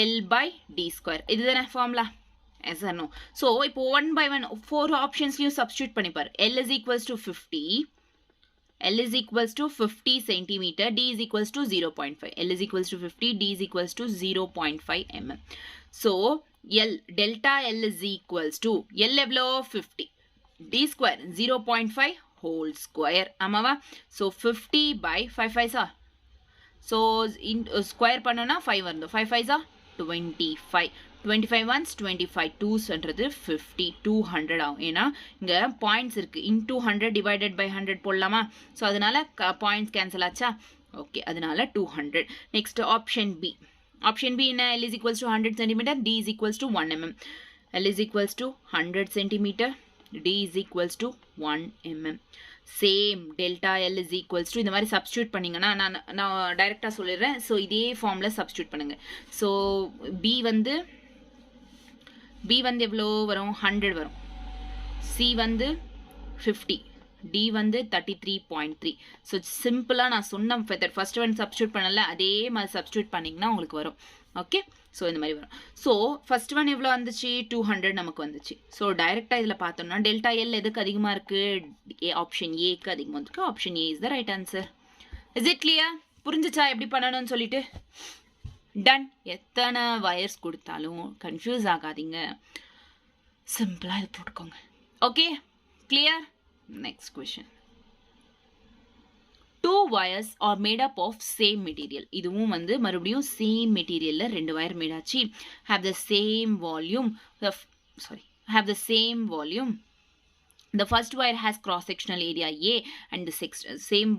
எல் பை டி ஸ்கொயர் இதுதானே formula. Yes or no? So இப்போ 1/1 4 ஆப்ஷன்ஸ்லையும் substitute பண்ணிப்பார். L is equals to 50. L is equals to 50 centimeter, D is equals to 0.5. L is equals to 50, D is equals to 0.5 mm. So, delta L is equals to, L எவ்வளோ 50, D square 0.5 whole square. ஆமாவா? So, 50 by 5 5s are. So, square பண்ணோனா 5 வருது. 5 5s are 25. 25 ones 25 2s என்றது 50 200 ஆகும். ஏன்னா இங்க points இருக்கு. into 100 divided by 100 போடலாமா? ஸோ அதனால பாயிண்ட்ஸ் கேன்சல் ஆச்சா? ஓகே, அதனால 200. Next option B. Option B என்ன? L is equals to 100 cm, D is equals to 1 mm. L is equals to 100 cm, D is equals to 1 mm. Same delta L is equals to இந்த மாதிரி substitute பண்ணிங்கன்னா நான் டைரெக்டாக சொல்லிடுறேன். So இதே ஃபார்மில் substitute பண்ணுங்கள். ஸோ பி வந்து எவ்வளோ வரும்? 100 வரும். சி வந்து 50, டி வந்து 33.3. ஸோ சிம்பிளாக நான் சொன்ன மெத்தட் ஃபர்ஸ்ட் ஒன் சப்ஸ்டியூட் பண்ணல, அதே மாதிரி சப்ஸ்டியூட் பண்ணிங்கன்னா உங்களுக்கு வரும். ஓகே, ஸோ இந்த மாதிரி வரும். ஸோ ஃபர்ஸ்ட் ஒன் எவ்வளோ வந்துச்சு? 200 நமக்கு வந்துச்சு. ஸோ டைரெக்டாக இதில் பார்த்தோம்னா டெல்டா எல் எதுக்கு அதிகமாக இருக்குது? ஆப்ஷன் ஏக்கு அதிகமாக இருக்கு. Option A is the right answer. Is it clear? புரிஞ்சிச்சா எப்படி பண்ணணும்னு சொல்லிட்டு? டன். எத்தனை வயர்ஸ் கொடுத்தாலும் கன்ஃபியூஸ் ஆகாதீங்க, சிம்பிளாக இது போட்டுக்கோங்க. Okay, clear? Next question. 2 wires are made up of same material. இதுவும் வந்து மறுபடியும் சேம் மெட்டீரியல்ல 2 wire made ஆச்சு. have the same volume. have the same volume. The first wire has cross sectional area A and the same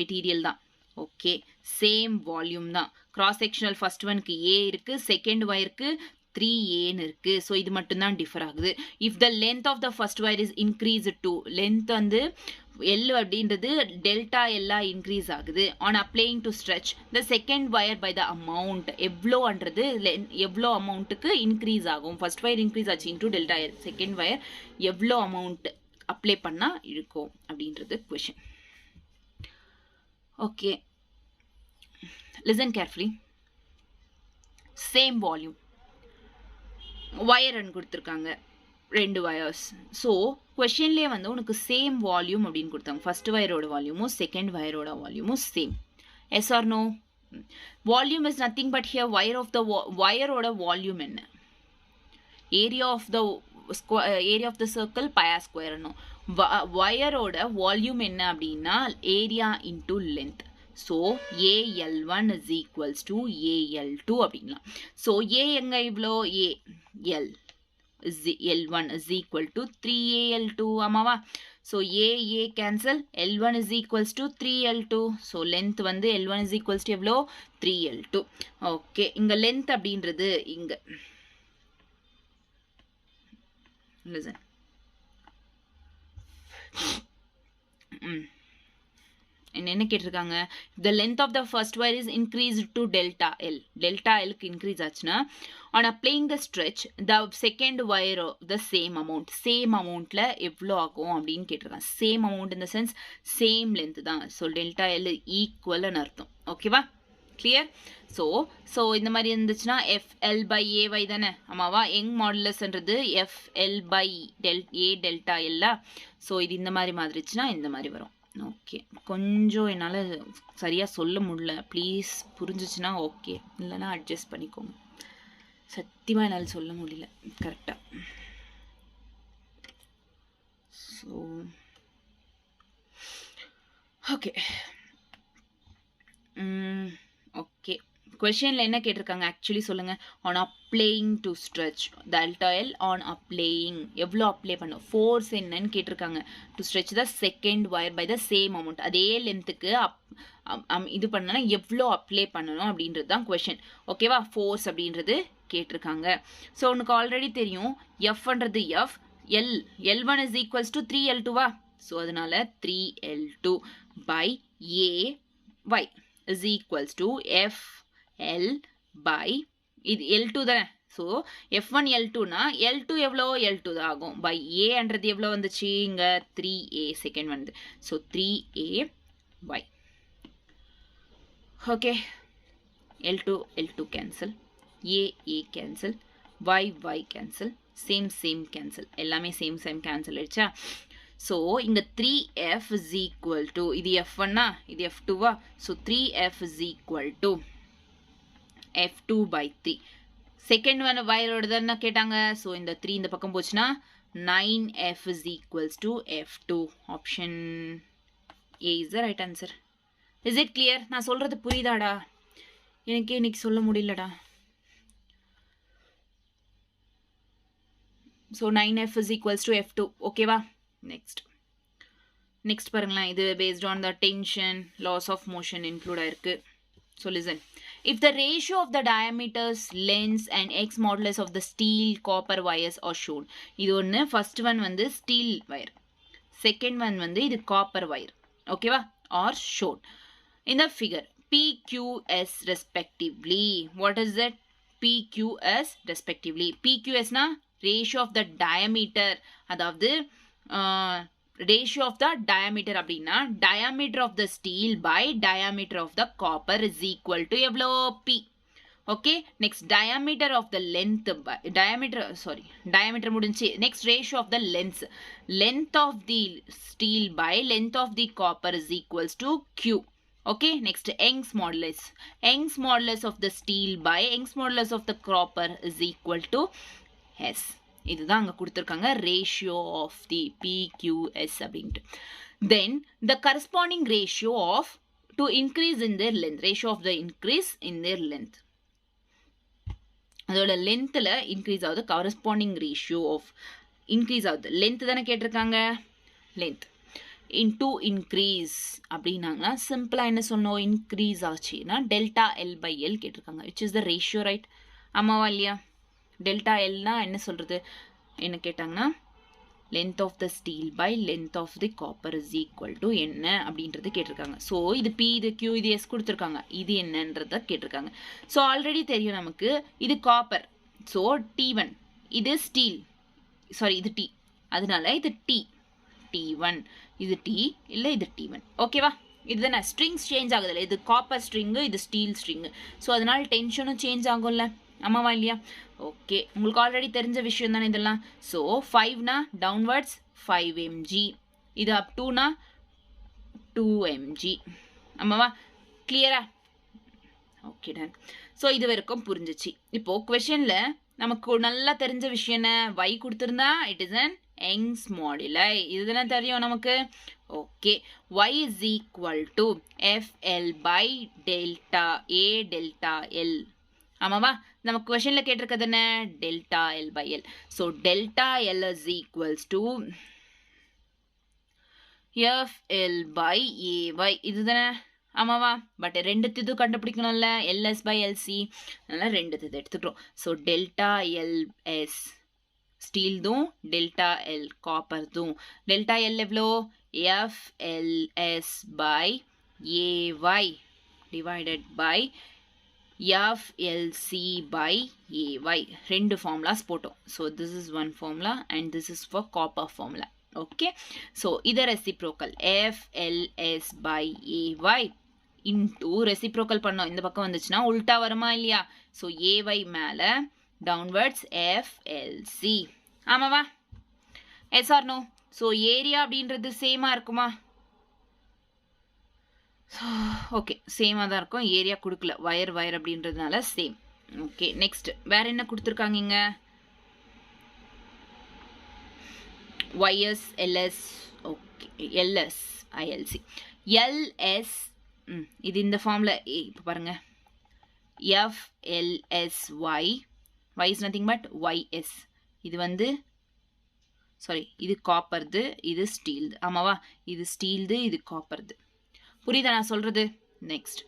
material தான். Okay, same volume தான். Cross sectional first ஒன்க்கு ஏ இருக்கு, second வயருக்கு 3A இருக்கு. So இது மட்டும் தான் differ ஆகுது. If the length of the first wire is increase to, length வந்து L அப்படின்றது டெல்டா எல்லா இன்க்ரீஸ் ஆகுது. On applying to stretch the second wire by the amount, எவ்வளோன்றது எவ்வளோ அமௌண்ட்டுக்கு இன்க்ரீஸ் ஆகும். ஃபர்ஸ்ட் வயர் இன்க்ரீஸ் ஆச்சு into delta L, second wire எவ்வளோ அமௌண்ட் அப்ளை பண்ணால் இருக்கும் அப்படின்றது question. Okay, listen carefully. Same volume. Wire கொடுத்துருக்காங்க 2 wires. ஸோ கொஷின்லேயே வந்து உனக்கு சேம் வால்யூம் அப்படின்னு கொடுத்தாங்க. ஃபர்ஸ்ட் வயரோட வால்யூமும் செகண்ட் வயரோட வால்யூமும் same. Yes or no? Volume is nothing but here வயரோட வால்யூம் என்ன? Area of the circle pi r square. வயரோட வால்யூம் என்ன அப்படின்னா area into length. So AL1 is equals to AL2 அப்படிங்கலாம். ஸோ A எங்க இவ்வளோ? L1 is equal to 3AL2. ஆமாவா? So A cancel, L1 is equals to 3L2. So length வந்து L1 is equals to எவ்வளோ? 3L2. Okay, இங்க length அப்படின்றது இங்க listen. என்ன கேட்டிருக்காங்க? the length of the first wire is increased to delta L. delta L க்கு increase ஆச்சுன்னா on applying the stretch the second wire the same amountல எவ்வளோ ஆகும் அப்படின்னு கேட்டிருக்காங்க. Same amount in the sense same length தான். So delta L ஈக்குவல்னு அர்த்தம். ஓகேவா? Clear? So இந்த மாதிரி இருந்துச்சுன்னா FL by AY தானே? ஆமாவா? யங் மாடுலஸ்ன்றது FL by A delta L. So இது இந்த மாதிரி மாதிரிச்சுன்னா இந்த மாதிரி வரும். ஓகே, கொஞ்சம் என்னால் சரியாக சொல்ல முடியல, ப்ளீஸ் புரிஞ்சிச்சுன்னா ஓகே, இல்லைனா அட்ஜஸ்ட் பண்ணிக்கோங்க. சத்தியமாக என்னால் சொல்ல முடியல கரெக்டாக. ஸோ ஓகே ஓகே, கொஷனில் என்ன கேட்டிருக்காங்க ஆக்சுவலி சொல்லுங்கள். On applying to stretch delta L on applying எவ்வளோ அப்ளை பண்ணும், ஃபோர்ஸ் என்னன்னு கேட்டிருக்காங்க. To stretch the second wire by the same amount, அதே லென்த்துக்கு இது பண்ணனா எவ்வளோ அப்ளை பண்ணணும் அப்படின்றது தான் கொஷின். ஓகேவா? ஃபோர்ஸ் அப்படின்றது கேட்டிருக்காங்க. ஸோ உனக்கு ஆல்ரெடி தெரியும் எஃப்ன்றது F, L1 is equals to 3L2வா? ஸோ அதனால 3L2 by AY is equals to FL by இது L2 தானே. ஸோ F1 L2னா L2 எவ்வளோ L2 தான் ஆகும். பை ஏன்றது எவ்வளோ வந்துச்சு இங்கே 3A செகண்ட் வந்து. So 3AY. Okay, L2 cancel, A cancel, Y cancel, same cancel, எல்லாமே சேம் கேன்சல் ஆயிடுச்சா. ஸோ இங்கே 3F இஸ் ஈக்குவல் டு, இது F1ஆ இது F2வா. So 3F is equal to F2/3. Second one வயரோட தானே கேட்டாங்க. ஸோ இந்த 3 இந்த பக்கம் போச்சுன்னா 9F is equals to F2. Option A is the right answer. Is it clear? நான் சொல்கிறது புரியுதாடா? எனக்கே இன்னைக்கு சொல்ல முடியலடா. So 9F is equals to F2. ஓகேவா? நெக்ஸ்ட் பாருங்களேன். இது based on the tension, loss of motion include ஆயிருக்கு. So listen, if the ratio of the diameters, lengths and x modulus of the steel copper wires are shown. இது ஒன்று. First one வந்து steel wire, second one வந்து இது copper wire. ஓகேவா? R shown in the figure PQS respectively. What is that? PQS respectively. PQSனா ratio of the diameter, அதாவது ratio of the diameter அப்படின்னா diameter of the steel by diameter of the copper is equal to எவ்வளோ P. Okay, next diameter of the length by diameter முடிஞ்சு. Next ratio of the length of the steel by length of the copper is equals to Q. Okay, next Young's modulus of the steel by Young's modulus of the copper is equal to S. இதுதான் அங்கே கொடுத்துருக்காங்க ratio of the PQS அப்படின்ட்டு. Then the corresponding ratio of to increase in their length, ratio of the increase in their length, அதோட லென்த்தில் increase ஆகுது. Corresponding ratio of increase ஆகுது. Length தானே கேட்டிருக்காங்க. லென்த் இன்டூ இன்க்ரீஸ் அப்படின்னாங்கன்னா சிம்பிளாக என்ன சொன்னோம், இன்க்ரீஸ் ஆச்சுன்னா டெல்டா L/L கேட்டிருக்காங்க, which is the ratio, right? ஆமாவா இல்லையா? டெல்டா எல்னா என்ன சொல்கிறது, என்ன கேட்டாங்கன்னா length of the steel by length of the copper is equal to என்ன அப்படின்றது கேட்டிருக்காங்க. ஸோ இது P, இது Q, இது S கொடுத்துருக்காங்க. இது என்னன்றத கேட்டிருக்காங்க. ஸோ ஆல்ரெடி தெரியும் நமக்கு, இது காப்பர். ஸோ T1, இது ஸ்டீல், இது T, அதனால இது T1, இது T இல்லை இது T1. ஓகேவா? இதுதானே ஸ்ட்ரிங்ஸ் சேஞ்ச் ஆகுதுல்ல, இது காப்பர் ஸ்ட்ரிங்கு, இது ஸ்டீல் ஸ்ட்ரிங்கு. ஸோ அதனால டென்ஷனும் சேஞ்ச் ஆகும்ல. ஆமாவா இல்லையா? ஓகே, உங்களுக்கு ஆல்ரெடி தெரிஞ்ச விஷயம் தானே இதெல்லாம். ஸோ 5னா டவுன்வர்ட்ஸ் 5 mg, இது அப் 2னா 2 mg. ஆமாவா? கிளியரா? Okay, done. ஸோ இது வரைக்கும் புரிஞ்சிச்சு. இப்போது கொஷனில் நமக்கு நல்லா தெரிஞ்ச விஷயம் என்ன, y கொடுத்துருந்தா it is an Young's moduli. இதுதான் தெரியும் நமக்கு. Okay, y is equal to FL/delta A delta L. ஆமாவா? நம்ம கொஷனில் கேட்டிருக்கிறது என்ன, delta L/L. So delta L is equals to FL/AY. இதுதானே? ஆமாவா? பட் ரெண்டுத்து இது கண்டுபிடிக்கணும்ல, LS/LC, அதனால் ரெண்டுத்து இது எடுத்துக்கிறோம். ஸோ டெல்டா LS ஸ்டீல்தும் டெல்டா L காப்பர்தும். டெல்டா L எவ்வளோ, FLS/AY டிவைடட் பை FLC/AY. ரெண்டு ஃபார்முலாஸ் போட்டோம். So this is one formula and this is for copper formula. Okay, so இதை ரெசிப்ரோக்கல் FLS/AY இன்டூ ரெசிப்ரோக்கல் பண்ணோம். இந்த பக்கம் வந்துச்சுன்னா உல்ட்டா வருமா இல்லையா? ஸோ AY மேலே டவுன்வர்ட்ஸ் FLC. ஆமாவா? Yes or no? So area அப்படின்றது சேமாக இருக்குமா? ஓகே, சேமாக தான் இருக்கும். ஏரியா கொடுக்கல, வயர் அப்படின்றதுனால சேம். ஓகே, நெக்ஸ்ட் வேற என்ன கொடுத்துருக்காங்க இங்கே? YS, LS, okay, LS, ILC, LS. இது இந்த ஃபார்மில் இப்போ பாருங்க, FLSY, Y is nothing but YS. இது வந்து இது காப்பர்து, இது ஸ்டீல்து. ஆமாவா? இது ஸ்டீல்து, இது காப்பர்து. புரியுதா நான் சொல்கிறது? Next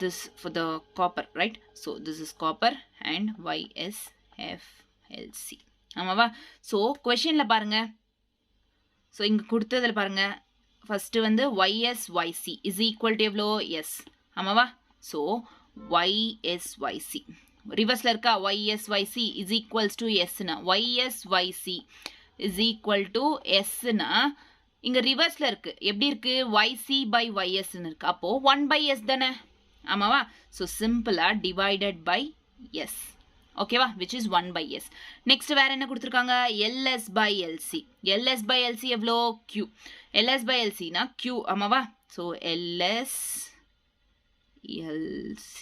this for the copper, right? So this is copper and YSFLC. ஆமாவா? ஸோ கொஷனில் பாருங்க, ஸோ இங்கே கொடுத்ததில் பாருங்க, ஃபஸ்ட்டு வந்து YSYC இஸ் ஈக்குவல் டு எவ்வளோ? எஸ். ஆமாவா? So YSYC. ரிவர்ஸ்ல இருக்கா YSYC is equals to Sனா YSYC is equal to Sனா இங்க ரிவர்ஸ்ல இருக்கு எப்படி இருக்கு YC by YS ன்னு இருக்கு அப்போ 1 by S தானே ஆமாவா so சிம்பிளா divided by S ஓகேவா which is 1 by S next வேற என்ன கொடுத்திருக்காங்க LS by LC LS by LC எவ்வளோ Q LS by LC னா Q ஆமாவா so LS LC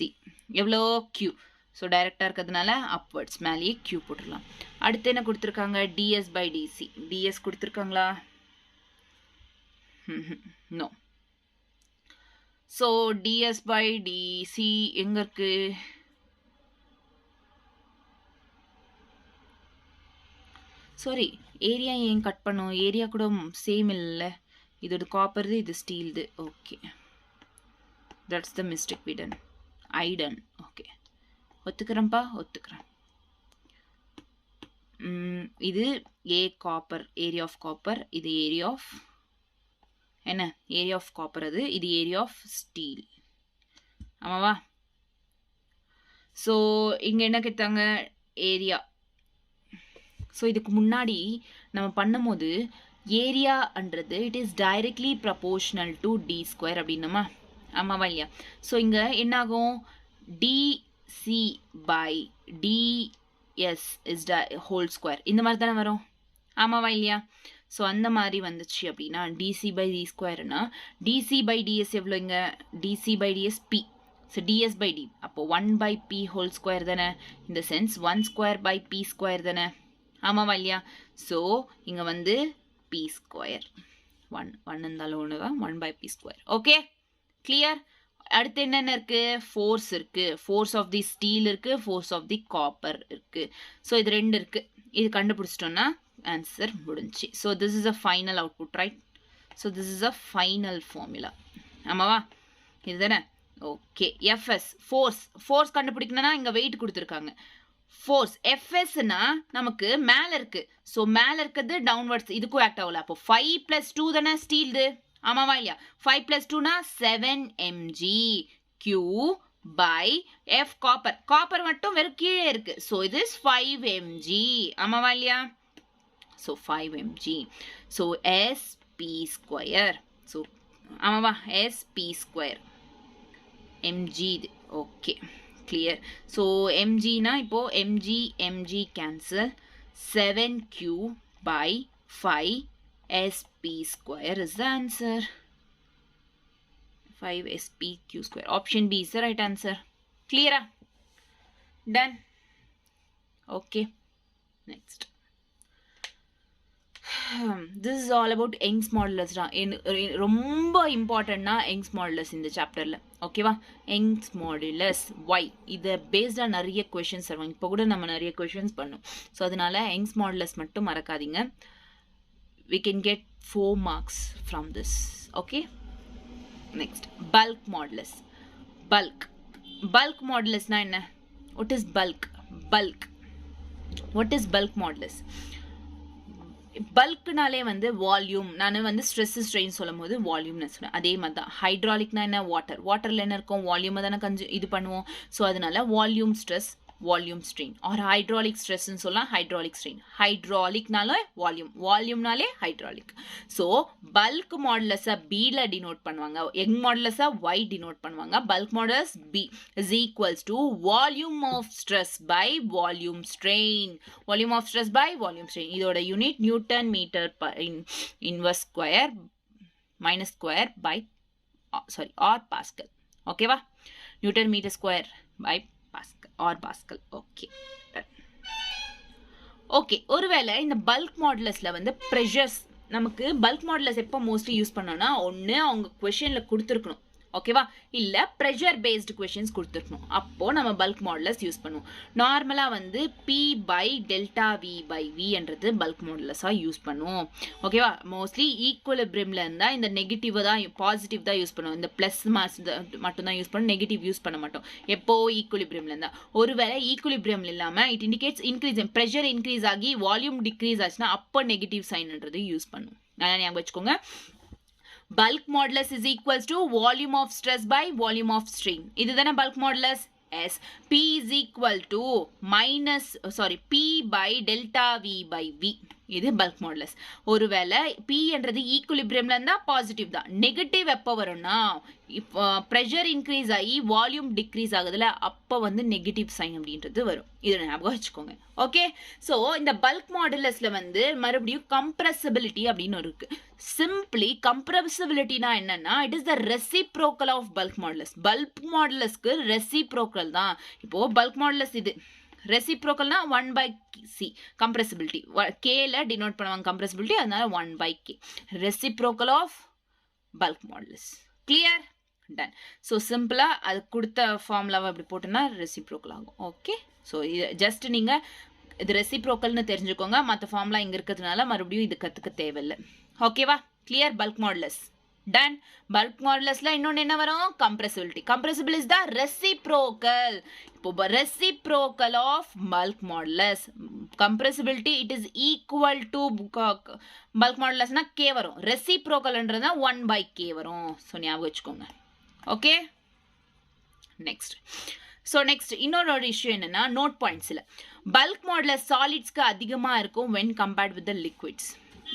எவ்வளோ Q so டைரக்டா இருக்கிறதுனால upwards மேலேயே Q போட்டுடலாம் அடுத்து என்ன கொடுத்திருக்காங்க DS by DC DS கொடுத்திருக்காங்களா no so DS by DC எங்க இருக்கு சாரி ஏரியா ஏன் கட் பண்ணோம் ஏரியா கூட சேம் இல்ல இது காப்பர் இது steel okay that's the mistake we done I done okay ஒத்துக்கறேன்ப்பா ஒத்துக்கறேன் இது A copper area of copper இது area of என்ன area of copper அது இது area of steel ஆமாவா so இங்க என்ன கேட்டாங்க ஏரியா so இதுக்கு முன்னாடி நம்ம பண்ணும்போது ஏரியான்றது it is directly proportional to d square அப்படினமா ஆமாவா இல்லையா so இங்க என்ன ஆகும் dc by ds is the whole square இந்த மாதிரி தான வரும் ஆமாவா இல்லையா so அந்த மாதிரி வந்துச்சு அப்படினா dc by d square னா dc by ds எவ்வளவு இங்க dc by ds p so ds by d அப்போ 1 by p whole square தானே in the sense 1 square by p square தானே ஆமாவா இல்லையா so இங்க வந்து p square 1 இருந்தாலும் ஒண்ணுதான் 1 by p square okay clear அடுத்து என்னென்ன இருக்கு force இருக்கு force of the steel இருக்கு force of the copper இருக்கு so இது ரெண்டு இருக்கு இது கண்டுபிடிச்சிட்டோம்னா ஆன்சர் முடிஞ்சி so this is a final output right so this is a final formula ஆமாவா இதுதானே okay fs force கண்டுபிடிக்கணும்னா இங்க weight கொடுத்திருக்காங்க force fs னா நமக்கு மேல இருக்கு so மேல இருக்குது downwards இதுக்கு ஆக்ட் ஆகல அப்போ 5 + 2 தானே ஸ்டீல் ஆமாவா இல்லையா 5 + 2 னா 7 mg q by f copper மட்டும் வெறும் கீழே இருக்கு so it is 5 mg ஆமாவா இல்லையா so 5 mg so sp square so ஆமாவா sp square mg okay clear so mg na ipo mg cancel 7q by 5 sp square is the answer 5 spq square option b is the right answer clear done okay next this is all about Young's modulus ரொம்ப இம்பார்ட்டன்ட்னா Young's modulus இந்த சாப்டர்ல ஓகேவா Young's modulus why இத பேஸ்டா நிறைய questions வருவாங்க இப்போ கூட நம்ம நிறைய क्वेश्चंस பண்ணோம் சோ அதனால Young's modulus மட்டும் மறக்காதீங்க we can get 4 marks from this okay next bulk modulus bulk modulus na enna what is bulk what is bulk modulus பல்க்னாலே வந்து வால்யூம் நான் வந்து ஸ்ட்ரெஸ் ஸ்ட்ரெயின் சொல்லும்போது வால்யூம்னு சொன்னேன் அதே மாதிரி தான் ஹைட்ராலிக்னா என்ன வாட்டர்ல என்ன இருக்கும் வால்யூமை தானே இது பண்ணுவோம் ஸோ அதனால volume stress volume strain or hydraulic ஸ்ட்ரெஸ்ன்னு சொல்லலாம் ஹைட்ராலிக் ஸ்ட்ரெயின் ஹைட்ராலிக்னாலே வால்யூம்னாலே ஹைட்ராலிக் ஸோ பல்க் மாடுலஸை பியில் டினோட் பண்ணுவாங்க யங் மாடுலஸை ஒய் டினோட் பண்ணுவாங்க bulk modulus B is equals to volume of stress by volume strain volume of stress by volume strain இதோட unit newton metre inverse square minus square by sorry or pascal ஓகேவா newton metre square by Pascal or Pascal okay ஒருவேளை இந்த bulk மாடுலஸ்ல வந்து pressures நமக்கு bulk modulus எப்போ mostly use பண்ணோம்னா ஒன்று அவங்க क्वेश्चनல கொடுத்துருக்கணும் ஓகேவா இல்ல pressure based questions கொடுத்திருக்கணும் அப்போ நம்ம bulk modulus யூஸ் பண்ணுவோம் நார்மலா வந்து p by delta v by v என்றது bulk modulus ஆ யூஸ் பண்ணுவோம் ஓகேவா மோஸ்ட்லி ஈக்குலிபிரியம்ல இருந்தா இந்த நெகட்டிவ் தான் பாசிட்டிவ் தான் யூஸ் பண்ணுவோம் இந்த பிளஸ் மட்டும் தான் யூஸ் பண்ணுவோம் நெகட்டிவ் யூஸ் பண்ண மாட்டோம் எப்போ ஈக்குலிபிரியம்ல இருந்தா ஒருவேளை ஈக்குலிபிரியம்ல இல்லாம it indicates increase pressure increase ஆகி வால்யூம் டிக்ரீஸ் ஆச்சுனா அப்ப நெகட்டிவ் சைன்ன்றது யூஸ் பண்ணுவோம் நல்லா ஞாபகம் வச்சுக்கோங்க bulk modulus is equals to volume of stress by volume of strain. இதுதானே bulk modulus? Yes. P is equal to P by delta V by V. இது bulk modulus. ஒருவேளை P என்றது ஈக்குலிபிரியம்ல இருந்தா பாசிட்டிவ் தான். நெகட்டிவ் எப்போ வரும்னா இப்போ ப்ரெஷர் இன்க்ரீஸ் ஆகி வால்யூம் டிக்ரீஸ் ஆகுதுல அப்போ வந்து நெகட்டிவ் சைன் அப்படின்றது வரும். இதை ஞாபகம் வச்சுக்கோங்க. ஓகே, ஸோ இந்த பல்க் மாடுலஸ்ல வந்து மறுபடியும் கம்ப்ரெசிபிலிட்டி அப்படின்னு இருக்கு. சிம்பிளி கம்ப்ரெசிபிலிட்டினா என்னன்னா it is the reciprocal of bulk modulus. Bulk மாடுலஸ்க்கு ரெசிப்ரோக்கல் தான். இப்போ பல்க் மாடுலஸ் இது ரெசிப்ரோக்கல்னா 1/c கம்ப்ரெசிபிலிட்டி கேல டினோட் பண்ணுவாங்க கம்ப்ரெசிபிலிட்டி, அதனால 1/k reciprocal of bulk modulus. Clear? Done. So சிம்பிளா அது கொடுத்த ஃபார்முலாவை அப்படி போட்டோன்னா ரெசிப்ரோக்கல் ஆகும். ஓகே, ஸோ இது ஜஸ்ட் நீங்கள் இது ரெசிப்ரோக்கல்னு தெரிஞ்சுக்கோங்க. மற்ற ஃபார்முலா இங்கே இருக்கிறதுனால மறுபடியும் இது கற்றுக்க தேவையில்லை. ஓகேவா? Clear? Bulk modulus done. Bulk மாடுலஸ்ல இன்னொன்று என்ன வரும்? Compressibility. Compressible is the reciprocal. இப்போ reciprocal of bulk modulus. Compressibility it is equal to bulk மாடுலஸ்னா கே வரும். ரெசிப்ரோக்கல்ன்றதுனா 1/k வரும். ஸோ ஞாபகம் வச்சுக்கோங்க. Okay, next. ஸோ நெக்ஸ்ட் இன்னொரு இஷ்யூ என்னன்னா நோட் பாயிண்ட்ஸில் பல்க் மாடுலஸ் சாலிட்ஸ்க்கு அதிகமாக இருக்கும் when compared with the liquids.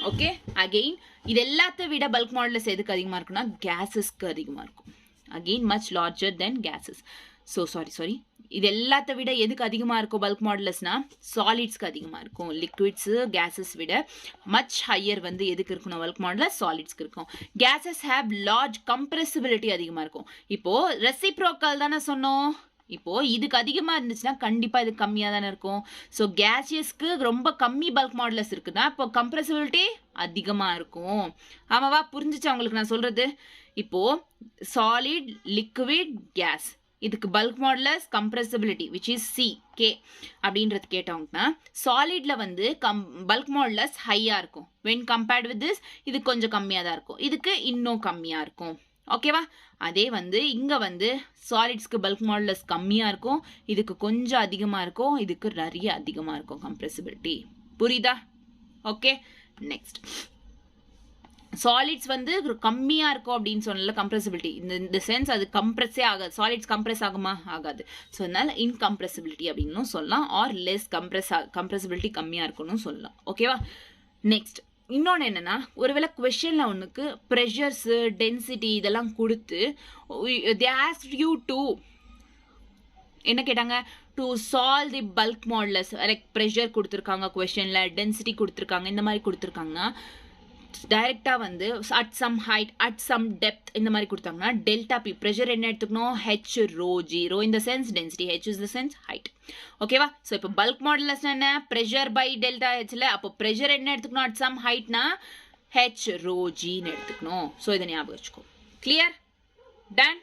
Okay, again இது எல்லாத்த விட பல்க் மாடுலஸ் எதுக்கு அதிகமாக இருக்குன்னா கேஸஸ்க்கு அதிகமாக இருக்கும். Again much larger than gases. Sorry இது எல்லாத்த விட எதுக்கு அதிகமாக இருக்கும் பல்க் மாடுலஸ்னா சாலிட்ஸ்க்கு அதிகமாக இருக்கும். லிக்விட்ஸு கேஸஸ் விட மச் ஹையர் வந்து எதுக்கு இருக்கணும் பல்க் மாடுலஸ்? சாலிட்ஸ்க்கு இருக்கும். கேஸஸ் ஹேவ் லார்ஜ் கம்ப்ரெசிபிலிட்டி அதிகமாக இருக்கும். இப்போது ரெசிப்ரோக்கல் தானே சொன்னோம். இப்போ இதுக்கு அதிகமாக இருந்துச்சுன்னா கண்டிப்பாக இது கம்மியாக தானே இருக்கும். ஸோ கேசியஸ்க்கு ரொம்ப கம்மி பல்க் மாடுலஸ் இருக்குதா, இப்போ கம்ப்ரெசிபிலிட்டி அதிகமாக இருக்கும். ஆமாவா? புரிஞ்சிச்சு அவங்களுக்கு நான் சொல்கிறது? இப்போது சாலிட், லிக்விட், கேஸ் இதுக்கு bulk modulus compressibility which is C/K அப்படின்றது கேட்டவங்கன்னா சாலிட்ல வந்து பல்க் மாடுலஸ் ஹையாக இருக்கும். வென் கம்பேர்ட் வித் திஸ் இது கொஞ்சம் கம்மியாக தான் இருக்கும். இதுக்கு இன்னும் கம்மியாக இருக்கும். ஓகேவா? அதே வந்து இங்கே வந்து சாலிட்ஸ்க்கு பல்க் மாடுலஸ் கம்மியாக இருக்கும், இதுக்கு கொஞ்சம் அதிகமாக இருக்கும், இதுக்கு நிறைய அதிகமாக இருக்கும் கம்ப்ரெசிபிலிட்டி. புரியுதா? Okay, next. சாலிட்ஸ் வந்து கம்மியாக இருக்கும் அப்படின்னு சொன்னல கம்ப்ரெசிபிலிட்டி. இந்த சென்ஸ் அது கம்ப்ரெஸ்ஸே ஆகாது. சாலிட்ஸ் கம்ப்ரெஸ் ஆகுமா? ஆகாது. ஸோ அதனால இன்கம்ப்ரெசிபிலிட்டி அப்படின்னு சொல்லலாம். ஆர் லெஸ் கம்ப்ரெசிபிலிட்டி கம்மியாக இருக்குன்னு சொல்லலாம். ஓகேவா? நெக்ஸ்ட் இன்னொன்று என்னென்னா ஒருவேளை கொஷனில் ஒன்றுக்கு ப்ரெஷர்ஸு டென்சிட்டி இதெல்லாம் கொடுத்து தே ஆஸ்க்ட் யூ டு என்ன கேட்டாங்க? To solve the bulk modulus. Like pressure கொடுத்துருக்காங்க கொஷனில், டென்சிட்டி கொடுத்துருக்காங்க, இந்த மாதிரி கொடுத்துருக்காங்கன்னா டைரெக்டாக வந்து at some height at some depth இந்த மாதிரி கொடுத்தாங்கன்னா டெல்டா பி ப்ரெஷர் என்ன எடுத்துக்கணும்? H rho G. ரோ இந்த sense density, H is the sense height. ஓகேவா? ஸோ இப்போ பல்க் மாடுலஸ் என்ன? ப்ரெஷர் பை டெல்டா ஹெச்ல. அப்போ ப்ரெஷர் என்ன எடுத்துக்கணும்? அட் சம் ஹைட்னா ஹெச் ரோ ஜின்னு எடுத்துக்கணும். ஸோ இதை ஞாபகம் வச்சுக்கோ. Clear? Done.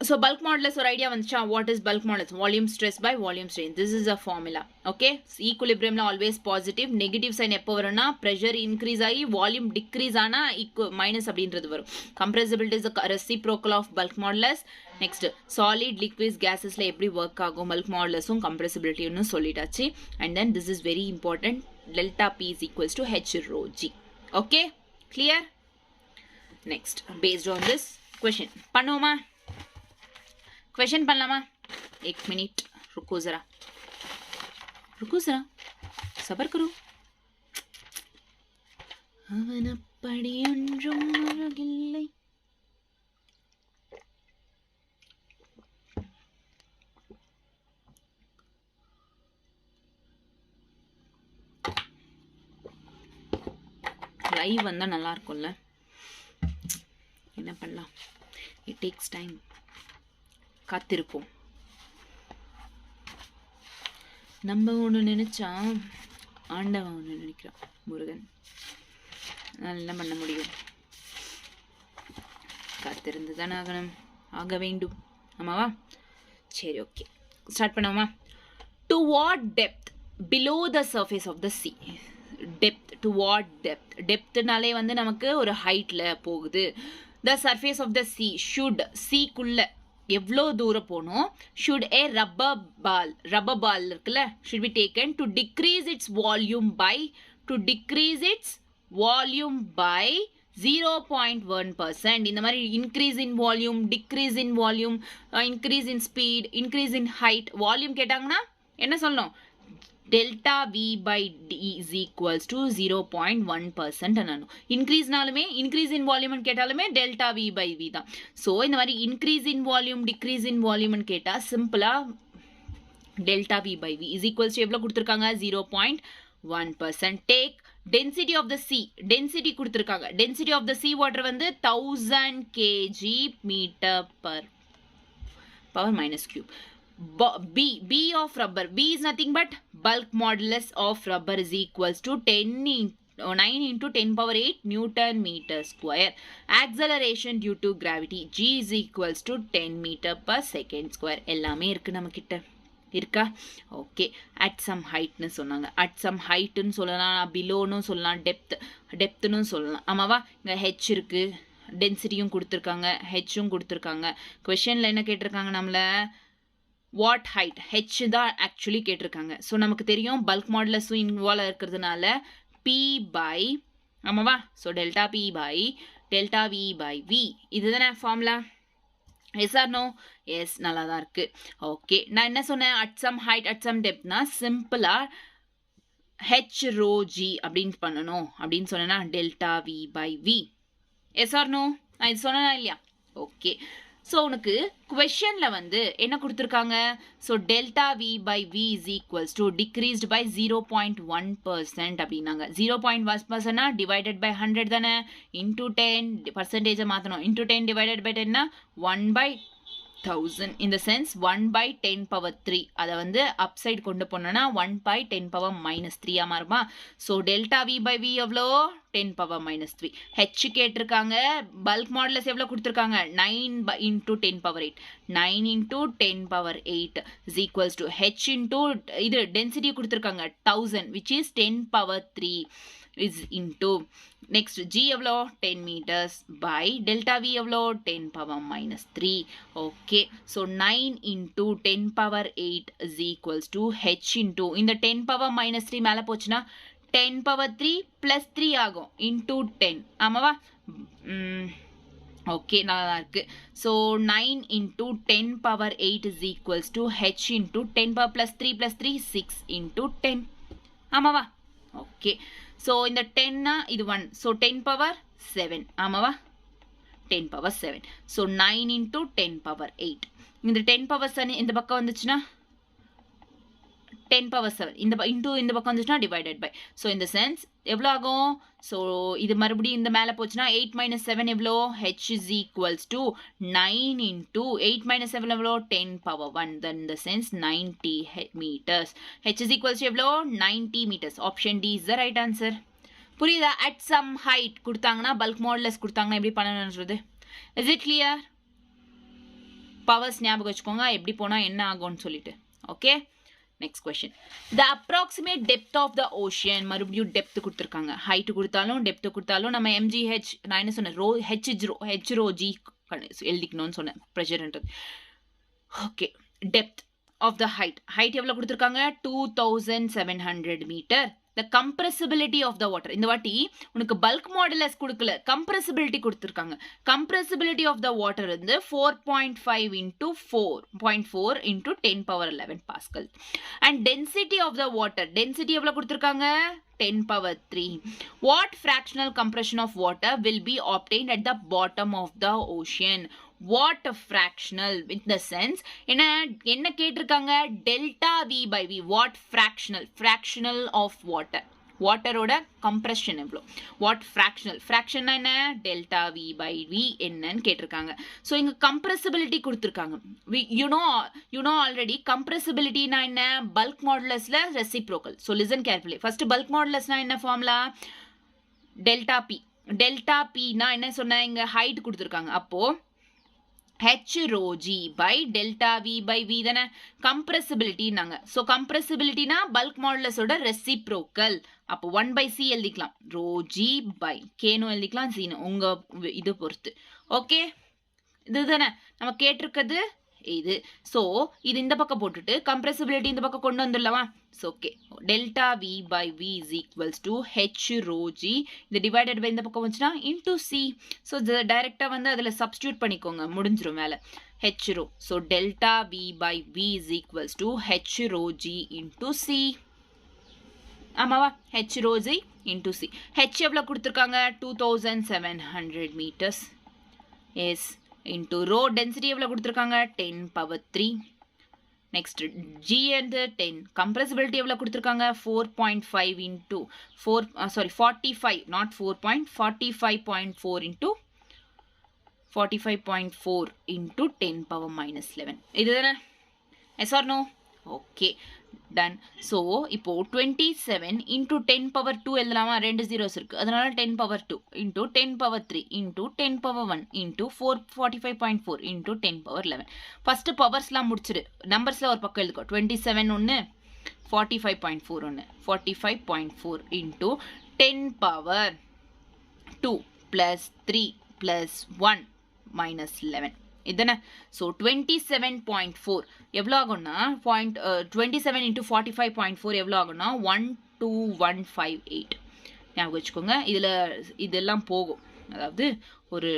So bulk modulus ஒரு ஐடியா வந்துச்சா? What is bulk modulus? Volume stress by volume strain. This is a formula. Okay, equilibrium la always positive. Negative sign எப்போ வரும்னா pressure increase ஆகி volume decrease ஆனா minus அப்படின்றது வரும். Compressibility is the reciprocal of bulk modulus. Next, solid, liquids, gasesல எப்படி work ஆகும் bulk modulusம் compressibility ன்னு சொல்லிட்டாச்சு. And then this is very important. Delta P is equals to H rho G. Okay, clear? Next, based on this question பண்ணுவோமா? Question பண்ணலாமா? 1 minute रुको जरा सबर करो. அவனப்படி ஒன்றும் அழகில்லை. லைவ் வந்தா நல்லா இருக்கும்ல. என்ன பண்ணலாம்? it takes time. காத்திருப்போம். நம்ம ஒன்று நினைச்சா ஆண்டவன் ஒன்று நினைக்கிறான். முருகன் என்ன பண்ண முடியும்? காத்திருந்து தானே ஆக வேண்டும். ஆமாவா? சரி, ஓகே, ஸ்டார்ட் பண்ணாமா? To what depth below the surface of the sea. Depth, to what depth. டெப்த்னாலே வந்து நமக்கு ஒரு ஹைட்ல போகுது. The surface of the sea should, சீக்குள்ள எவ்வளோ தூரம் போகணும்? ஷுட் ஏ ரப்பர் பால் இருக்குல்ல, should be taken to decrease its volume by, to decrease its volume by 0.1%. இந்த மாதிரி increase in volume, decrease in volume, increase in speed, increase in height, volume கேட்டாங்கன்னா என்ன சொல்லணும்? Delta V by D is equals to 0.1% அண்ணனும். இன்க்ரீஸ்னாலுமே increase in வால்யூம்னு கேட்டாலுமே delta V by V தான். ஸோ இந்த மாதிரி increase in volume, decrease in வால்யூம்னு கேட்டால் சிம்பிளாக delta V by V is equals to எவ்வளோ கொடுத்துருக்காங்க? 0.1%. Take density of the sea, density கொடுத்துருக்காங்க. Density of the sea water வந்து 1000 kg metre per power minus cube. B of rubber, B is nothing but bulk modulus of rubber is equals to 9 into 10 power 8 Newton meter square. Acceleration due to gravity, G is equals to 10 meter per second square. எல்லாமே இருக்கு நம்ம கிட்ட இருக்கா? Okay. At some ஹைட்னு சொன்னாங்க. At some ஹைட்டுன்னு சொல்லலாம், பிலோன்னு சொல்லலாம், டெப்த்னு சொல்லலாம். ஆமாவா? இங்கே ஹெச் இருக்கு, டென்சிட்டியும் கொடுத்துருக்காங்க, ஹெச்சும் கொடுத்துருக்காங்க. கொஷனில் என்ன கேட்டிருக்காங்க நம்மளை? வாட் ஹைட், ஹெச் தான் ஆக்சுவலி கேட்டிருக்காங்க. ஸோ நமக்கு தெரியும் பல்க் மாடுலஸும் இன்வால்வ் இருக்கிறதுனால பி பை, ஆமாவா? So delta P by delta V by V, இதுதானே formula. Yes or no? Yes, நல்லா தான் இருக்கு. ஓகே, நான் என்ன சொன்னேன்? At some height at some டெப்த்னா சிம்பிளாக ஹெச் ரோ ஜி அப்படின்னு பண்ணணும். அப்படின்னு சொன்னேன்னா delta V by V. Yes or no? நான் இது சொன்னேனா இல்லையா? ஓகே. ஸோ உனக்கு கொஷனில் வந்து என்ன கொடுத்துருக்காங்க? So delta V by V is equals to decreased by 0.1% அப்படின்னாங்க. 0.1%னா டிவைடட் பை 100 தானே, இன்டூ 10 பர்சன்டேஜை மாற்றணும். இன்டூ 10 டிவைடட் பை 10னா 1/1000. இந்த சென்ஸ் 1/10 பவர் 3. அதை வந்து அப் சைடு கொண்டு போனோம்னா 1/10 பவர் மைனஸ் 3 மாறுமா? So delta V by V எவ்வளோ? 10 பவர் மைனஸ் 3. ஹெச் கேட்டிருக்காங்க. பல்க் மாடுலஸ் எவ்வளோ கொடுத்துருக்காங்க? 9 into 10 power 8. 9 into 10 power 8 is equals to H into இது டென்சிட்டி கொடுத்துருக்காங்க 1000 which is 10 power 3 is into next g எவ்வளோ? 10 meters by delta v எவ்வளோ? 10 power minus 3. okay, so 9 into 10 power 8 is equals to h into இந்த 10 power minus 3 மேலே போச்சுன்னா 10 power 3 plus 3 ஆகும் into 10. ஆமாவா? Okay, நல்லா தான் இருக்கு. So 9 into 10 power 8 is equals to h into 10 power plus 3 6 into 10. ஆமாவா? ஓகே. ஸோ இந்த 10னா இது 1. So 10 power 7. ஆமாவா? 10 பவர் 7. So 9 into 10 power 8. இந்த 10 பவர் 7 இந்த பக்கம் வந்துச்சுன்னா 10 பவர் 7. இந்த பக்கம் வந்துச்சுன்னா டிவைடட் பை. ஸோ இந்த சென்ஸ் எவ்வளோ ஆகும்? ஸோ இது மறுபடியும் இந்த மேலே போச்சுன்னா 8 minus 7 எவ்வளோ? h is equals to 9 into 8 minus 7 எவ்வளோ? 10 power 1. then the sense 90 meters. h is equals to எவ்வளோ? 90 meters. option D is the right answer. புரியுதா? at some height கொடுத்தாங்கன்னா பல்க் மாடுலஸ் கொடுத்தாங்கன்னா எப்படி பண்ணணுன்றது is it clear? பவர்ஸ் ஞாபகம் வச்சுக்கோங்க, எப்படி போனால் என்ன ஆகும்னு சொல்லிட்டு. Okay, next question. The approximate depth of the ocean. மறுபடியும் டெப்த் கொடுத்துருக்காங்க. ஹைட்டு கொடுத்தாலும் டெப்த் கொடுத்தாலும் நம்ம எம்ஜிஹெச், நான் என்ன சொன்னேன்? ஹெச் ரோ ஜி எழுதிக்கணும்னு சொன்னேன், ப்ரெஷர்ன்றது. Okay, depth of the height எவ்வளோ கொடுத்துருக்காங்க? 2700 metre. the compressibility of the water. இந்த வாட்டி உனக்கு bulk modulus கொடுக்கல, compressibility கொடுத்துருக்காங்க. compressibility of the water வந்து 4.5 into 4.4 into 10 power 11 Pascal. and density of the water, density எவ்வளவு கொடுத்துருக்காங்க? 10 power 3. what fractional compression of water will be obtained at the bottom of the ocean? what fractional in the sense என்ன கேட்டிருக்காங்க? delta v by v. what fractional of வாட்டரோட compression எவ்வளோ? What fraction என்ன? Delta V by we என்னன்னு கேட்டிருக்காங்க. So இங்கே compressibility கொடுத்துருக்காங்க. You know already கம்ப்ரெசிபிலிட்டினா என்ன? பல்க் மாடுலஸில் reciprocal. So listen carefully. First bulk மாடுலஸ்னா என்ன ஃபார்முலா? Delta P. டெல்டா பினா என்ன சொன்னேன்? இங்கே ஹைட் கொடுத்துருக்காங்க. அப்போது h rho g by delta v by v தானே compressibility நாங்க. ஸோ compressibilityனா பல்க் மாடுலஸோட ரெசிப்ரோக்கல். அப்போ 1/c எழுதிக்கலாம். rho g by k னு எழுதிக்கலாம், c னு உங்க இது பொறுத்து. ஓகே, இதுதானே நம்ம கேட்டிருக்கிறது. இது. ஸோ இது இந்த பக்கம் போட்டுட்டு கம்ப்ரெசிபிலிட்டி இந்த பக்கம் கொண்டு வந்துடலாமா? So okay, delta V by V is equals to H rho G, இது டிவைடட் பை இந்த பக்கம் வந்துச்சுன்னா இன்டூ சி. ஸோ டைரெக்டாக வந்து அதில் சப்ஸ்டியூட் பண்ணிக்கோங்க, முடிஞ்சிடும் மேலே H rho. So delta V by V is equals to H rho G into C. ஆமாவா? H rho G into C. H எவ்வளோ கொடுத்துருக்காங்க? 2700 meters. Yes. Into rho density எவ்வளோ கொடுத்துருக்காங்க? 10 power 3. நெக்ஸ்ட் ஜி வந்து 10. கம்ப்ரெசிபிலிட்டி எவ்வளோ கொடுத்துருக்காங்க? 4.5 into 45, not 4.45.4 into 45.4 into 10 power minus 11. இதுதானே? Yes or no? Okay, done. So இப்போ 27 இன்டூ 10 power 2 எழுதலாமா? 2 zeros இருக்கு, அதனால 10 power 2 into 10 power 3 into 10 power 1 into 45.4 into 10 power 11. First பவர்ஸ்லாம் முடிச்சிடு, நம்பர்ஸ்ல ஒரு பக்கம் எழுதுக்கோ. 27 ஒன்று, 45.4 ஒன்று. 45.4 into 10 power 2 plus 3 plus 1 minus 11. இதுதானே? ஸோ 27.4 எவ்வளோ ஆகும்னா 27 இன்டூ 45.4 எவ்வளோ ஆகும்னா 12158. ஞாபகம் வச்சுக்கோங்க. இதில் இதெல்லாம் போகும், அதாவது ஒரு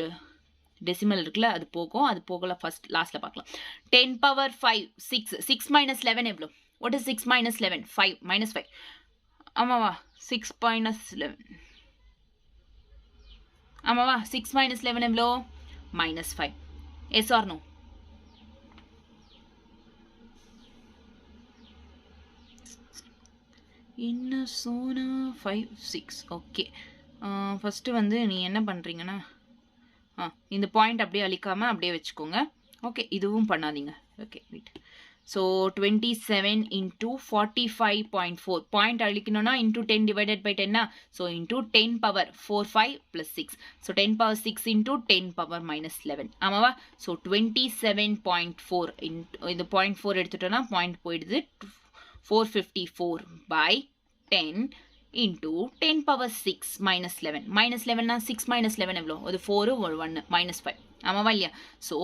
டெசிமல் இருக்குல்ல, அது போகும். அது போகல, ஃபர்ஸ்ட் லாஸ்ட்டில் பார்க்கலாம். 10 power 5 6. 6 minus 11 எவ்வளோ? What is 6 minus 11? 5 minus 5. ஆமாவா? 6 minus 11. ஆமாவா? 6 minus 11 எவ்வளோ? minus 5. Yes or no? In Sona 5 6. Okay, first வந்து நீ என்ன பண்ணுறீங்கன்னா இந்த பாயிண்ட் அப்படியே அழிக்காமல் அப்படியே வச்சுக்கோங்க. ஓகே, இதுவும் பண்ணாதீங்க. Okay, wait. So 27 into 45.4 point அழிக்கணும்னா into 10 divided by 10. So into 10 power 4 5 plus 6. So 10 power 6 into 10 power minus 11. ஆமாவா? ஸோ 27.4 இந்த 0.4 எடுத்துட்டோன்னா பாயிண்ட் போயிடுது. 454 by 10 into 10 power 6 minus 11. Minus 11 na 6 minus 11 எவ்வளோ? ஒரு 4 ஒரு 1 minus 5. ஆமாவா இல்லையா? So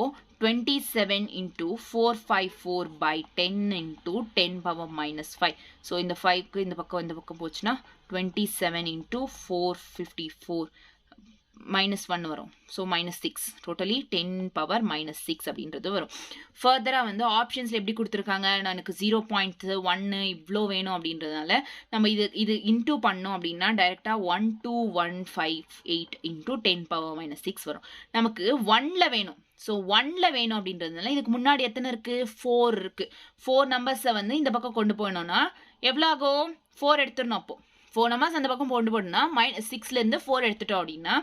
27 into 454 by 10 into 10 power minus 5. So இந்த 5க்கு இந்த பக்கம் போச்சுன்னா 27 into 454 minus 1 வரும். So minus 6. Totally 10 power minus 6 அப்படின்றது வரும். ஃபர்தராக வந்து ஆப்ஷன்ஸில் எப்படி கொடுத்துருக்காங்க? எனக்கு 0.1 இவ்வளோ வேணும் அப்படின்றதுனால நம்ம இது இன்டூ பண்ணோம் அப்படின்னா டைரெக்டாக 12158 இன்டூ 10 power minus 6 வரும். நமக்கு 1ல் வேணும். ஸோ 1ல் வேணும் அப்படின்றதுனால இதுக்கு முன்னாடி எத்தனை இருக்குது? 4 இருக்குது. 4 நம்பர்ஸை வந்து இந்த பக்கம் கொண்டு போயினோன்னா எவ்வளோ ஆகும்? 4 எடுத்துடணும். அப்போது 4 நம்பர்ஸ் அந்த பக்கம் கொண்டு போட்டோம்னா 6லேருந்து 4 எடுத்துட்டோம் அப்படின்னா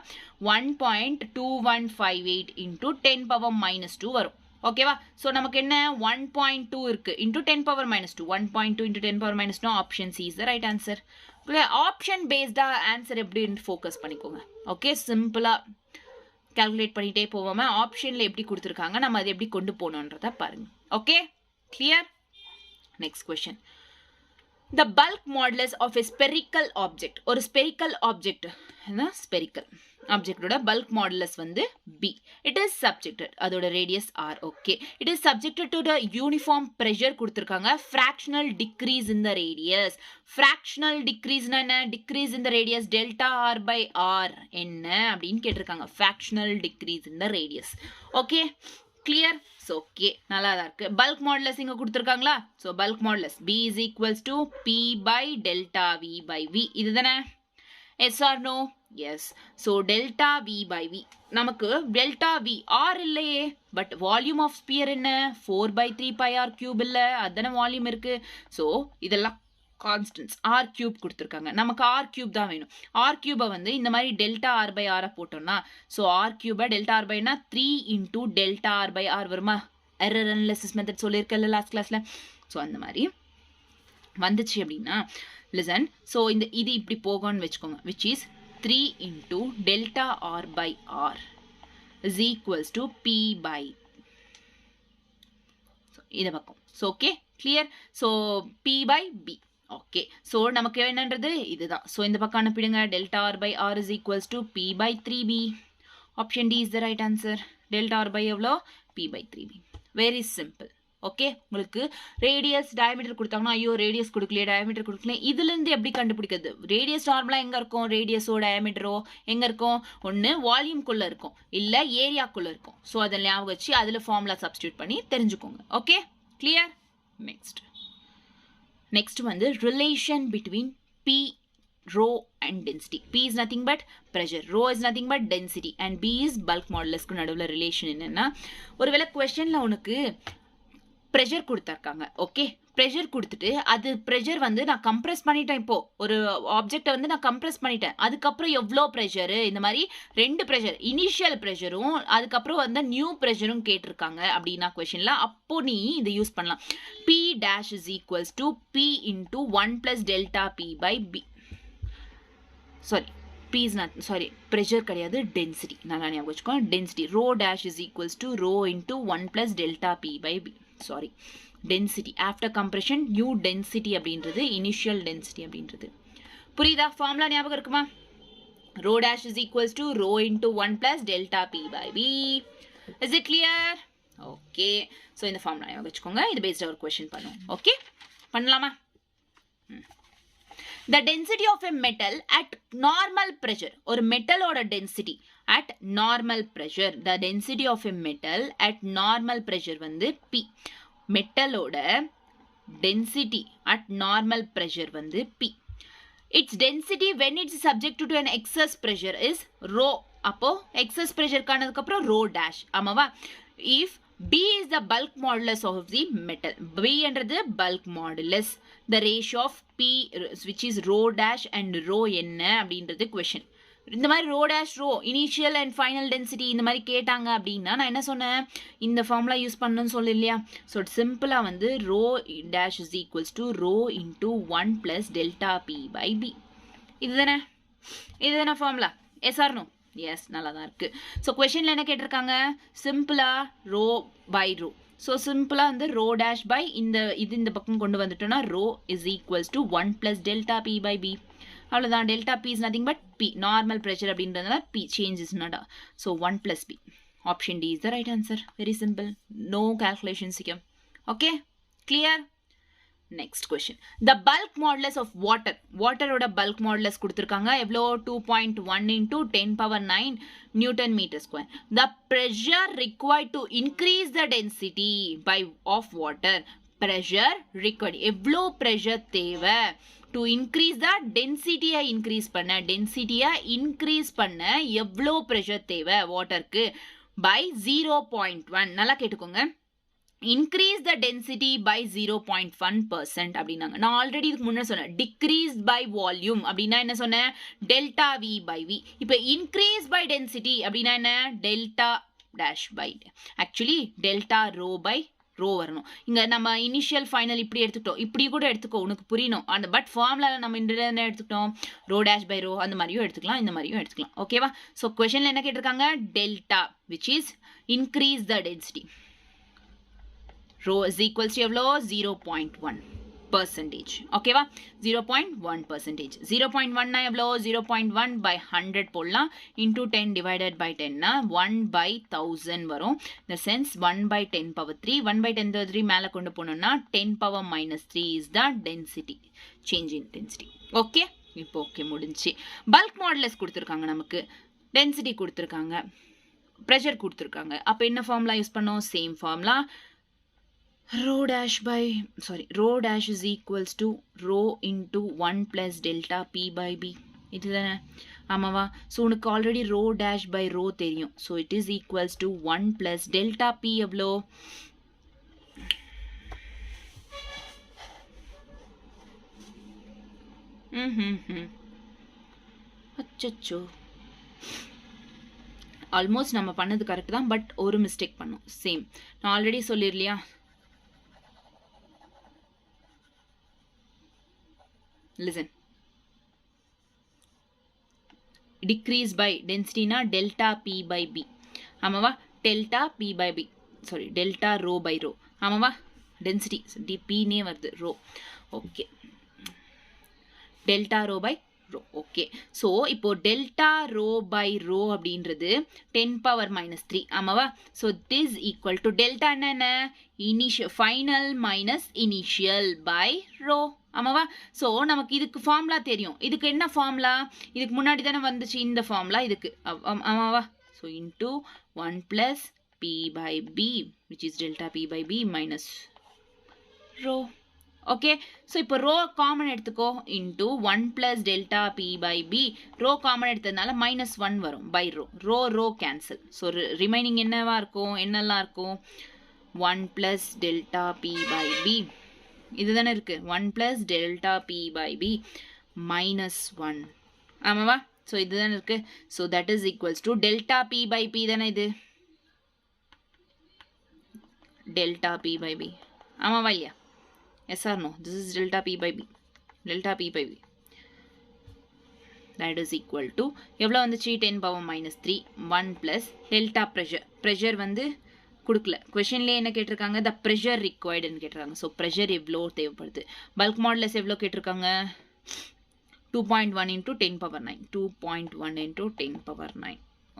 1.2158 இன்டூ 10 power minus 2 வரும். ஓகேவா? ஸோ நமக்கு என்ன 1.2 இருக்குது into 10 power minus 2. 1.2 into 10 power minus 2. Option C is the right answer. Option பேஸ்டாக ஆன்சர் எப்படின்னு ஃபோக்கஸ் பண்ணிக்கோங்க. ஓகே, சிம்பிளாக கால்குலேட் பண்ணிகிட்டே போவோம். ஆப்ஷனில் எப்படி கொடுத்துருக்காங்க, நம்ம அதை எப்படி கொண்டு போகணுன்றதை பாருங்கள். Okay, clear? Next question. The bulk modulus of a spherical object. ஒரு spherical object, spherical object ஓட bulk modulus வந்து B. It is subjected, அதோட radius R. Okay. It is subjected to the uniform pressure கொடுத்திருக்காங்க. Fractional decrease in the radius. Fractional decrease என்ன? Decrease in the radius delta R by R என்ன அப்படின்னு கேட்டிருக்காங்க. Fractional decrease in the radius. Okay. Clear? So, okay. நல்லா தான் இருக்கு. Bulk modulus இங்க கொடுத்திருக்காங்களா? So, bulk modulus B is equals to P by delta V by V. இதுதானே? Yes or no? Yes. So, delta V by V. நமக்கு delta V R இல்லையே. But volume of sphere என்ன? 4 by 3 pi R cube இல்லை. அதுதானே volume இருக்கு. So, இதெல்லாம் constants R cube கொடுத்துருக்காங்க. நமக்கு R cube தான் வேணும். R cube வந்து இந்த மாதிரி டெல்டா R by R போட்டோம்னா so R cube delta R by 3 into delta R by R வருமா? எரர் அனாலிசிஸ் மெத்தட் சொல்லியிருக்கல லாஸ்ட் கிளாஸில். ஸோ அந்த மாதிரி வந்துச்சு அப்படின்னா லிசன். ஸோ இது இப்படி போகணும்னு வச்சுக்கோங்க. Which is 3 into delta R by R is equals to P by இந்த பக்கம். So okay, clear? So P by B. Okay, so நமக்கு என்னன்றது இதுதான். ஸோ இந்த பக்கம் அனுப்பிடுங்க. Delta R by R is equals to P by 3B. Option D is the right answer. Delta R by எவ்வளோ? P by 3B. Very simple. Okay, உங்களுக்கு radius diameter கொடுத்தாங்கன்னா ஐயோ ரேடியஸ் கொடுக்கலையே டயமீட்டர் கொடுக்கல, இதுலேருந்து எப்படி கண்டுபிடிக்கிறது? ரேடியஸ் நார்மலாக எங்கே இருக்கும்? ரேடியஸோ டயமீட்டரோ எங்கே இருக்கும்? ஒன்று வால்யூம்குள்ளே இருக்கும், இல்லை ஏரியாக்குள்ளே இருக்கும். ஸோ அதை ஞாபகம் வச்சு அதில் ஃபார்முலா சப்ஸ்டியூட் பண்ணி தெரிஞ்சுக்கோங்க. Okay, clear? நெக்ஸ்ட் வந்து relation between P, rho and density. P is nothing but pressure, rho is nothing but density and B is bulk modulus க்கு நடுவுல ரிலேஷன் என்னன்னா, ஒருவேளை क्वेश्चनல உனக்கு pressure கொடுத்திருக்காங்க. ஓகே, pressure கொடுத்துட்டு அது pressure வந்து நான் கம்ப்ரஸ் பண்ணிட்டேன். இப்போ ஒரு ஆப்ஜெக்ட்டை வந்து நான் கம்ப்ரஸ் பண்ணிட்டேன், அதுக்கப்புறம் எவ்வளோ ப்ரெஷர், இந்த மாதிரி ரெண்டு ப்ரெஷர், இனிஷியல் ப்ரெஷரும் அதுக்கப்புறம் வந்து நியூ ப்ரெஷரும் கேட்டிருக்காங்க அப்படின்னா கொஸ்டின்ல, அப்போ நீ இதை யூஸ் பண்ணலாம். P dash is equals to P into 1 plus delta P by B. Sorry, P is not, sorry, pressure கிடையாது, density. நல்லா ஞாபகம் வச்சுக்கோங்க, density. Rho dash is equals to rho into 1 plus delta P by B. Sorry, density. After compression, new density அப்படின்றது initial density அப்படின்றது. புரியுதா? Formula ஞாபகம் இருக்குமா? Rho dash is equals to rho into 1 plus delta P by B. Is it clear? Okay. So இந்த formula ஞாபகம் வச்சுக்கோங்க. இது பேஸ்டாக ஒரு கொஸ்டின் பண்ணுவோம். ஓகே, பண்ணலாமா? The density of a metal at normal pressure. ஒரு மெட்டலோட density at normal pressure. The density of a metal at normal pressure வந்து P. மெட்டலோட density at normal pressure வந்து P. Its density when it is subjected to an excess pressure is rho. அப்போ excess pressure காணதுக்கு அப்புறம் rho dash. ஆமாவா? If B is the bulk modulus of the metal. B என்றது bulk modulus. The ratio of P which is rho dash and rho என்ன அப்படின்றது question. இந்த மாதிரி rho dash rho initial and final density இந்த மாதிரி கேட்டாங்க அப்படின்னா நான் என்ன சொன்னேன், இந்த ஃபார்முலா யூஸ் பண்ணணும்னு சொல்லி இல்லையா? ஸோ சிம்பிளாக வந்து rho dash is equals to rho into 1 plus delta P by B. இதுதானே formula? Yes or no? Yes, நல்லா தான் இருக்குது. ஸோ கொஷனில் என்ன கேட்டிருக்காங்க? சிம்பிளாக ரோ பை ரோ. ஸோ சிம்பிளாக வந்து ரோ டேஷ் பை இந்த பக்கம் கொண்டு வந்துட்டோம்னா rho is equals to 1 plus delta P by P. அவ்வளோதான். Delta P is nothing but P, normal pressure அப்படின்றதுனால பி சேஞ்சஸ் நட்டா. So 1 plus P. Option D is the right answer. Very simple, no calculations here. Okay, clear? Next question. The bulk modulus of water. Water ஓட bulk modulus கொடுத்திருக்காங்க. எவ்வளோ? 2.1 into 10 power 9 Newton meter square. The pressure required to increase the density of water. Pressure required. எவ்வளோ pressure தேவை? To increase the density increase பண்ண எவ்வளோ pressure தேவை வாட்டருக்கு? by 0.1. நல்லா கேட்டுக்கோங்க. increase the density by 0.1% அப்படின்னாங்க. நான் ஆல்ரெடி இதுக்கு முன்னாடி சொன்னேன் decreased by volume அப்படின்னா என்ன சொன்னேன்? delta V by V. இப்போ increase by density அப்படின்னா என்ன? delta dash by, actually delta rho by rho வரணும். இங்க நம்ம இனிஷியல் ஃபைனல் இப்படி எடுத்துக்கிட்டோம், இப்படி கூட எடுத்துக்கோ, உனக்கு புரியணும். அந்த பட் ஃபார்முலாவில் நம்ம என்ன எடுத்துக்கிட்டோம்? ரோ டேஷ் பை ரோ, அந்த மாதிரியும் எடுத்துக்கலாம், இந்த மாதிரியும் எடுத்துக்கலாம். ஓகேவா? ஸோ கொஷனில் என்ன கேட்டிருக்காங்க? Delta which is increase the density. rho is equals to எவ்வளோ? 0.1%. ஓகேவா? 0.1%. 0.1 னா எவ்வளோ? 0.1 by 100 போடலாம். into 10 divided by 10 னா 1 by 1000 வரும். இந்த sense 1 by 10 power 3. 1 by 10 power 3 மேலே கொண்டு போனோம்னா 10 power minus 3 is the density. Change in density. Okay, இப்போ ஓகே முடிஞ்சு. பல்க் மாடுலஸ் கொடுத்துருக்காங்க, நமக்கு டென்சிட்டி கொடுத்துருக்காங்க, ப்ரெஷர் கொடுத்துருக்காங்க. அப்போ என்ன ஃபார்முலா யூஸ் பண்ணோம்? Same formula. rho dash is equals to rho into 1 plus delta P by B. இதுதானே? ஆமாவா? ஸோ உனக்கு already rho dash by rho தெரியும். So it is equals to 1 plus delta P எவ்வளோ? அச்சோ, ஆல்மோஸ்ட் நம்ம பண்ணது correct தான், பட் ஒரு மிஸ்டேக் பண்ணோம். சேம் நான் already சொல்லிடலையா? listen, decrease by density na delta P by B. ஆமாவா? delta P by B, sorry, delta rho by rho. ஆமாவா? density dP நே வருது, rho. Okay, delta rho by rho. Okay, so இப்போ delta rho by rho அப்படின்றது 10⁻³ ஆமாவா? So this equal to delta என்ன, initial final minus initial by rho ஆமாவா? So நமக்கு இதுக்கு ஃபார்முலா தெரியும். இதுக்கு என்ன ஃபார்முலா, இதுக்கு முன்னாடி தானே வந்துச்சு இந்த ஃபார்முலா இதுக்கு ஆமாவா? So into 1 + p/b which is delta p/b minus rho. Okay, so இப்போ ரோ காமன் எடுத்துக்கோ, into 1 + delta p/b. Rho common எடுத்ததுனால -1 வரும் by rho. Rho cancel. So remaining என்னவா இருக்கும், என்னெல்லாம் இருக்கும், 1 + delta p/b இதுதானே இருக்கு. 1 + delta p/b -1 ஆமாவா? ஸோ இதுதானே இருக்கு. So that is equals to delta p/p தானே இது, delta p/b ஆமாவா இல்லையா? yes or no? This is delta p/b. delta p/b that is equal to எவ்வளோ வந்துச்சு, 10⁻³ 1 + delta pressure வந்து கொடுக்கல. கொஷின்லேயே என்ன கேட்டிருக்காங்க, the pressure requiredன்னு கேட்டிருக்காங்க. ஸோ ப்ரெஷர் எவ்வளோ தேவைப்படுது. பல்க் மாடுலஸ் எவ்வளோ கேட்டிருக்காங்க, 2.1 × 10⁻9 2.1 × 10⁻9.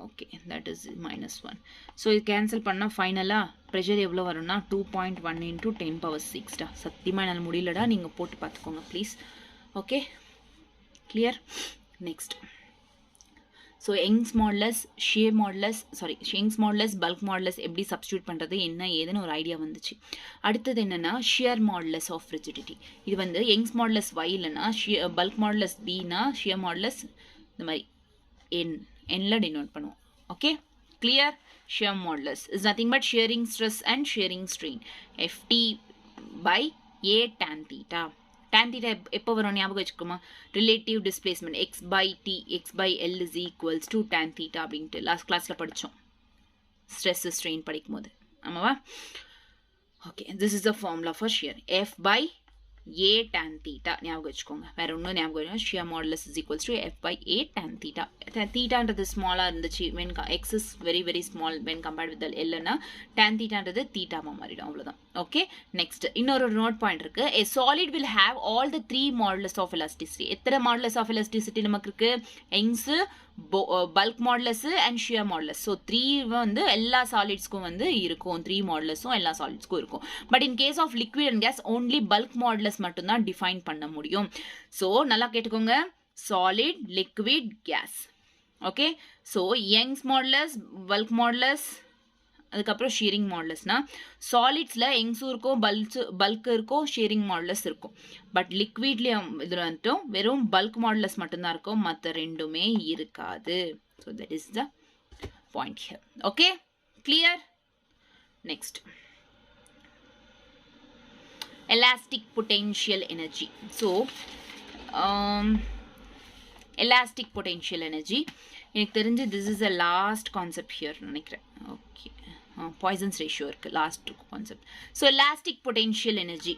Okay, that is -1. ஸோ இது கேன்சல் பண்ணால் ஃபைனலாக ப்ரெஷர் எவ்வளோ வரும்னா 2.1 × 10⁻6 சத்தியமாக என்னால் முடியலடா, நீங்கள் போட்டு பார்த்துக்கோங்க please. Okay, clear. Next, so Young's modulus, shear modulus, Young's modulus, bulk modulus எப்படி சப்ஸ்டியூட் பண்ணுறது என்ன ஏதுன்னு ஒரு ஐடியா வந்துச்சு. அடுத்தது என்னென்னா ஷியர் மாடுலஸ் ஆஃப் ரிஜிடிட்டி. இது வந்து யங்ஸ் மாடுலஸ் y இல்லைன்னா பல்க் மாடுலஸ் bனா ஷியர் மாடுலஸ் இந்த மாதிரி எண்ணில் டினோட் பண்ணுவோம். Okay, clear. Shear modulus is nothing but shearing stress and shearing strain, FT/A tan theta. tan theta எப்போ வரும் ஞாபகம் வச்சுக்கோமா, relative displacement x/t x/L is equals to tan theta அப்படின்ட்டு லாஸ்ட் கிளாஸில் படித்தோம் ஸ்ட்ரெஸ் ஸ்ட்ரெயின் படிக்கும் போது ஆமாவா? Okay, this is the formula for shear, F/A tan theta ஞாபகம் வச்சுக்கோங்க. வேற ஒன்றும் ஞாபகம் வரும். Shear modulus is equals to F/A tan theta. தீட்டான்றது ஸ்மாலாக இருந்துச்சு when x is very very small when compared with the Lன்னா tan thetaன்றது தீட்டாமா மாறிடும், அவ்வளோதான். ஓகே, நெக்ஸ்ட் இன்னொரு நோட் பாயிண்ட் இருக்கு. A solid will have all the 3 modulus of elasticity. எத்தனை modulus of elasticity நமக்கு இருக்கு, Young's, bulk modulus and shear modulus. So 3 வந்து எல்லா சாலிட்ஸ்க்கும் வந்து இருக்கும், 3 மாடுலஸும் எல்லா சாலிட்ஸ்க்கும் இருக்கும். But in case of liquid and gas only bulk modulus மட்டும்தான் டிஃபைன் பண்ண முடியும். ஸோ நல்லா கேட்டுக்கோங்க, solid, liquid, gas. Okay, so Young's modulus, bulk modulus, அதுக்கப்புறம் ஷியரிங் மாடுலஸ்னா சாலிட்ஸில் யங்ஸும் இருக்கும், பல்க் இருக்கும், ஷியரிங் மாடுலஸ் இருக்கும். பட் லிக்விட்லேயும் இதில் வந்துட்டும் வெறும் பல்க் மாடுலஸ் மட்டும்தான் இருக்கும், மற்ற ரெண்டுமே இருக்காது. So that is the point here. Okay, clear. Next, elastic potential energy. So elastic potential energy எனக்கு தெரிஞ்சு this is a last concept here நினைக்கிறேன். ஓகே, பாய்சன்ஸ் ரேஷியோ இருக்குது last concept. So elastic potential energy,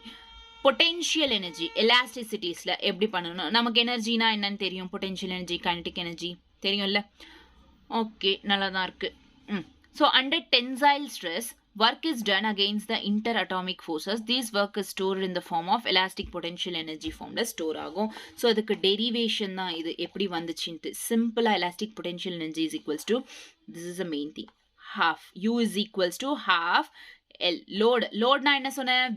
potential energy எலாஸ்டிசிட்டிஸில் எப்படி பண்ணணும். நமக்கு எனர்ஜினா என்னன்னு தெரியும், பொட்டென்ஷியல் எனர்ஜி, கைனடிக் எனர்ஜி தெரியும்ல. ஓகே, நல்லா தான் இருக்குது. So under tensile stress work is done against the interatomic forces. This work is stored in the form of elastic potential energy form store ஆகும். ஸோ அதுக்கு டெரிவேஷன் தான் இது எப்படி வந்துச்சுன்ட்டு. சிம்பிளாக elastic potential energy is equals to, this is the main thing, half U is equals to half L. லோட்னா என்ன சொன்னேன்,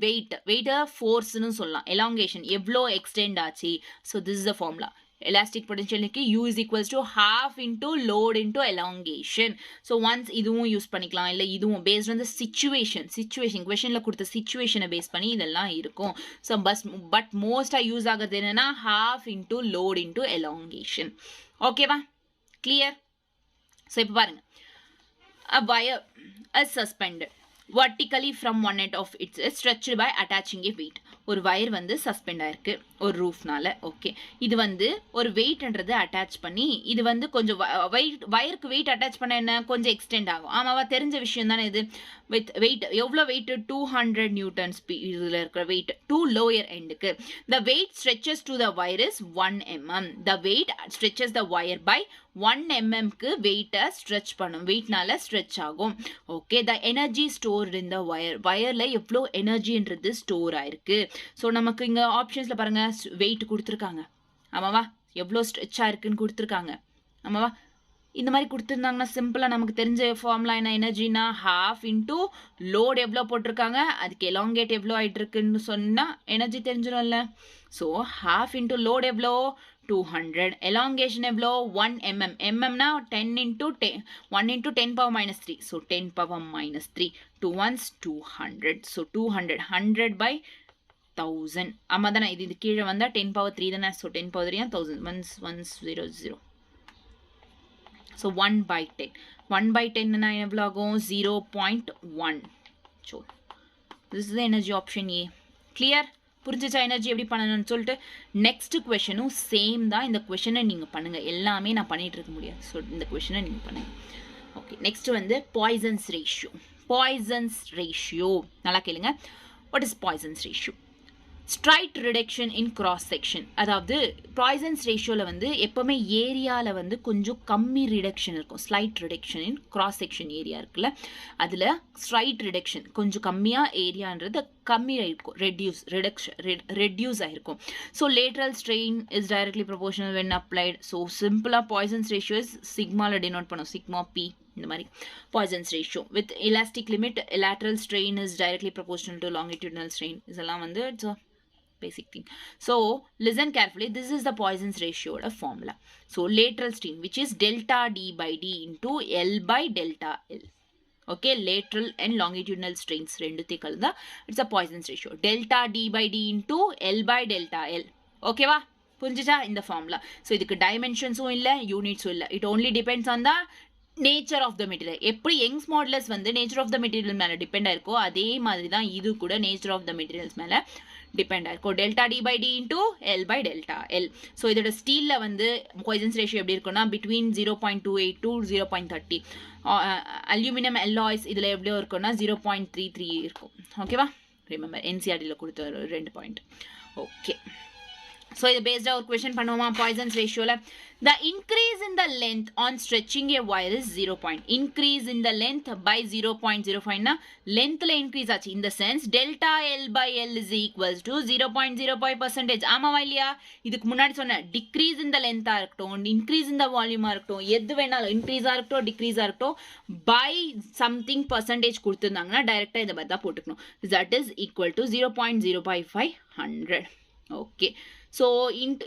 வெயிட்டை ஃபோர்ஸ்னு சொல்லலாம், எலாங்கேஷன் எவ்வளோ எக்ஸ்டெண்ட் ஆச்சு. So this is the formula. Elastic பொட்டென்ஷியலுக்கு U is equals to half into load into elongation. So once இதுவும் use பண்ணிக்கலாம், இல்லை இதுவும் பேஸ்ட் ஆன் த சிச்சுவேஷன் கொஷனில் கொடுத்த சிச்சுவேஷனை பேஸ் பண்ணி இதெல்லாம் இருக்கும். ஸோ பட் மோஸ்ட்டாக யூஸ் ஆகிறது என்னென்னா half into load into elongation. ஓகேவா, கிளியர். ஸோ இப்போ பாருங்க, a wire is suspended vertically from one end of its stretched by attaching a weight. ஒரு வயர் வந்து சஸ்பெண்ட் ஆயிருக்கு ஒரு ரூஃப்னால. ஓகே, இது வந்து ஒரு வெயிட்ன்றது அட்டாச் பண்ணி, இது வந்து கொஞ்சம் வயருக்கு வெயிட் அட்டாச் பண்ண என்ன கொஞ்சம் எக்ஸ்டெண்ட் ஆகும். ஆமாவா, தெரிஞ்ச விஷயம் தானே இது. வித் வெயிட் எவ்வளோ வெயிட், 200 நியூட்டன்ஸ் இதில் இருக்கிற வெயிட் டூ லோயர் எண்டுக்கு. The weight stretches to the wire is 1 mm. The weight stretches the wire by 1 mmக்கு வெயிட்டை ஸ்ட்ரெச் பண்ணும், வெயிட்னால ஸ்ட்ரெச் ஆகும். Okay, the energy stored in the வயரில் எவ்வளோ எனர்ஜின்றது ஸ்டோர் ஆயிருக்கு. ஸோ நமக்கு இங்கே ஆப்ஷன்ஸில் பாருங்கள் வெயிட் கொடுத்துருக்காங்க. ஆமாவா, எவ்வளோ ஸ்ட்ரெச்சாக இருக்குன்னு கொடுத்துருக்காங்க. ஆமாவா? இந்த மாதிரி கொடுத்துருந்தாங்கன்னா சிம்பிளாக நமக்கு தெரிஞ்ச ஃபார்முலா என்ன, எனர்ஜினா half இன்டூ லோட் எவ்வளோ போட்டிருக்காங்க, அதுக்கு எலாங்கேட் எவ்வளோ ஆகிட்டு இருக்குன்னு சொன்னால் எனர்ஜி தெரிஞ்சிடும்ல. ஸோ half இன்டூ லோட் எவ்வளோ 200, எலாங்கேஷன் எவ்வளோ 1 mm, mmனா 10 into 1 into 10 power minus 3, so 10 power minus 3, 2 ones 200, so 200, 100 by 1000. ஆமாம் தானே, இது கீழே வந்தால் 10 power 3 தானே, so 10 power 3 1000, 1100. So 1 by 10. 1 by 10 na எவ்வளோ ஆகும் 0.1. So this is the energy option A. Clear? புரிஞ்சிச்சா எனர்ஜி எப்படி பண்ணணும்னு சொல்லிட்டு. நெக்ஸ்ட் கொஷனும் சேம் தான். இந்த கொஷனை நீங்கள் பண்ணுங்கள், எல்லாமே நான் பண்ணிகிட்டு இருக்க முடியாது. ஸோ இந்த கொஷனை நீங்கள் பண்ணுங்கள். ஓகே, நெக்ஸ்ட் வந்து பாய்சன்ஸ் ரேஷியோ. பாய்சன்ஸ் ரேஷியோ நல்லா கேளுங்க. What is Poisson's ratio? Straight reduction in cross section. அதாவது பாய்சன்ஸ் ரேஷியோவில் வந்து எப்போவுமே ஏரியாவில் வந்து கொஞ்சம் கம்மி ரிடக்ஷன் இருக்கும். Slight reduction in cross section area இருக்குல்ல, அதில் ஸ்ட்ரைட் ரிடக்ஷன் கொஞ்சம் கம்மியாக ஏரியான்றது கம்மியாக இருக்கும், ரெடியூஸ் ஆகிருக்கும். So lateral strain is directly proportional when applied. So சிம்பிளாக பாய்சன்ஸ் ரேஷியோ இஸ் சிக்மாவில் டினோட் பண்ணும், சிக்மா பி. இந்த மாதிரி Poisson's ratio with elastic limit, lateral strain is directly proportional to longitudinal strain. இதெல்லாம் வந்து it's a basic thing. So listen carefully, this is the Poisson's ratio formula. So lateral strain, which is delta d by d into L by delta L. Okay, lateral and longitudinal strains ரெண்டுத்தை கலந்தா it's a Poisson's ratio. Delta d by d into L by delta L. Okay வா? புரிஞ்சுச்சா இந்த formula? So இதுக்கு டைமென்ஷன்ஸும் இல்லை, யூனிட்ஸும் இல்லை. It only depends on the nature of the material. எப்படி Young's modulus வந்து நேச்சர் ஆஃப் த மெட்டீரியல் மேலே டிபெண்ட் ஆயிருக்கோ அதே மாதிரி தான் இது கூட நேச்சர் ஆஃப் த மெட்டீரியல்ஸ் மேலே டிபெண்ட் ஆயிருக்கும். Delta D by D into L by delta L. So இதோட ஸ்டீலில் வந்து பாய்சன்ஸ் ரேஷியோ எப்படி இருக்குன்னா பிட்வீன் 0.28 to 0.30. அல்யூமினியம் அல்லாய்ஸ் இதில் எவ்வளோ இருக்குன்னா 0.33 இருக்கும். ஓகேவா? ரிமெம்பர் என்சிஆர்டியில் கொடுத்த 2 பாயிண்ட். ஓகே, ஸோ இது பேஸ்டாக ஒரு கொஸ்டின் பண்ணுவோமா பாய்சன்ஸ் ரேஷியோவில்? The increase in the length on stretching a wire is 0. Increase in the length by 0.05 na length la increase ஆச்சு. In the sense delta L by L is equals to 0.05%. ஆமாவா இல்லையா? இதுக்கு முன்னாடி சொன்ன decrease in the length ஆ இருக்கட்டும், increase in the volume ஆ இருக்கட்டும், எது வேணாலும் increase ஆ இருக்கட்டும் decrease ஆ இருக்கட்டும் by something percentage கொடுத்துருந்தாங்கன்னா டைரெக்டாக இந்த மாதிரி தான் போட்டுக்கணும். That is equal to 0.05500. Okay, so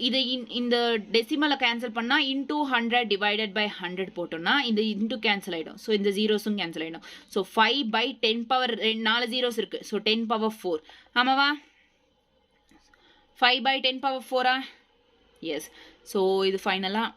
இது இந்த டெசிமலை கேன்சல் பண்ணால் இன்டூ 100 டிவைடட் பை 100 போட்டோம்னா இந்த இன்டூ கேன்சல் ஆகிடும். ஸோ இந்த ஜீரோஸும் கேன்சல் ஆகிடும். ஸோ 5 by 10 power 4 ஜீரோஸ் இருக்குது. So 10 power 4. ஆமாவா? 5 by 10 power 4 எஸ். ஸோ இது ஃபைனலாக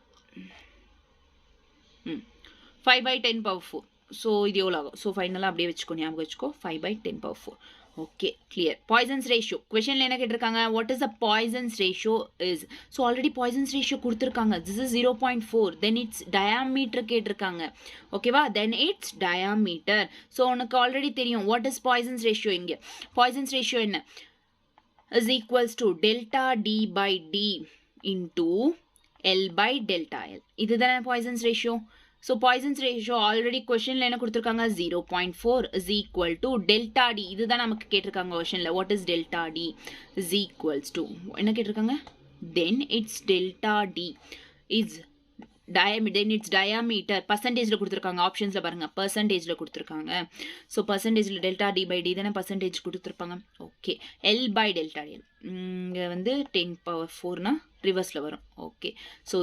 5 by 10 power 4. ஸோ இது எவ்வளோ ஆகும்? ஸோ ஃபைனலாக அப்படியே வச்சுக்கோ, ஞாபகம் வச்சுக்கோ, 5 by 10 power 4. Okay, clear. Poisson's ratio கொஸ்டின்ல என்ன கேட்டிருக்காங்க? What is the Poisson's ratio is? So already Poisson's ratio கொடுத்துருக்காங்க. This is 0.4. Then it's diameter கேட்டிருக்காங்க. ஓகேவா? Then it's diameter. ஸோ உனக்கு ஆல்ரெடி தெரியும் வாட் இஸ் பாய்சன்ஸ் ரேஷியோ. இங்கே பாய்சன்ஸ் ரேஷியோ என்ன? Is equals to delta D by D into L by delta L. இதுதானே Poisson's ratio. So Poisson's ratio already கொஷனில் என்ன கொடுத்துருக்காங்க? 0.4 is equal to delta D. இதுதான் நமக்கு கேட்டிருக்காங்க கொஷனில். What is delta D? Is equals to என்ன கேட்டிருக்காங்க? Then it's delta D is then its diameter பர்சன்டேஜில் கொடுத்துருக்காங்க. ஆப்ஷன்ஸில் பாருங்கள், பர்சன்டேஜில் கொடுத்துருக்காங்க. ஸோ பர்சன்டேஜில் டெல்டா டி பை டி தானே பர்சன்டேஜ் கொடுத்துருப்பாங்க. Okay, L by delta L இங்கே வந்து 10 power 4னா ரிவர்ஸில் வரும். Okay, so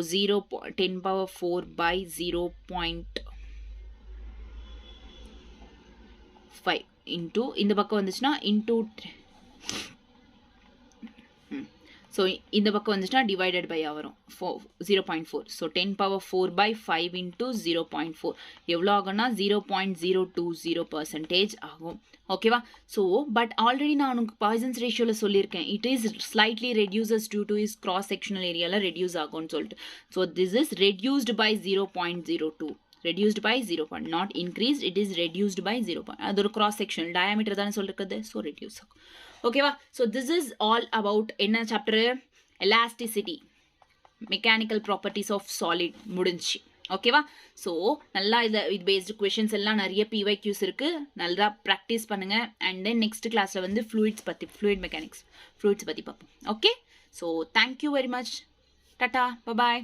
10 power 4 by 0.5 into இந்த பக்கம் வந்துச்சுன்னா இன்டூ, ஸோ இந்த பக்கம் வந்துச்சுன்னா டிவைடட் பை வரும் 0.4. ஸோ 10 power 4 by 5 இன்டூ 0.4 எவ்வளோ ஆகும்னா 0.020% ஆகும். ஓகேவா? ஸோ பட் ஆல்ரெடி நான் உனக்கு பாய்சன்ஸ் ரேஷியோவில் சொல்லியிருக்கேன். It is slightly reduces due to is cross sectional ஏரியாவில் ரெடியூஸ் ஆகும்னு சொல்லிட்டு. So this is reduced by 0.02. reduced by 0. not increased, it is reduced by 0. அது ஒரு cross section diameter தானே சொல்லிருக்குது. so reduce. ஓகேவா? so this is all about என்ன chapter? elasticity, mechanical properties of solid முடிஞ்சு. ஓகேவா? ஸோ நல்லா இது பேஸ்டு கொஷின்ஸ் எல்லாம் நிறைய PYQs இருக்குது. நல்லா ப்ராக்டிஸ் பண்ணுங்கள். அண்ட் தென் நெக்ஸ்ட் கிளாஸில் வந்து ஃப்ளூயிட்ஸ் பற்றி, ஃப்ளூயிட் மெக்கானிக்ஸ், ஃப்ளூயிட்ஸ் பற்றி பார்ப்போம். Okay, so thank you very much. Tata, bye bye.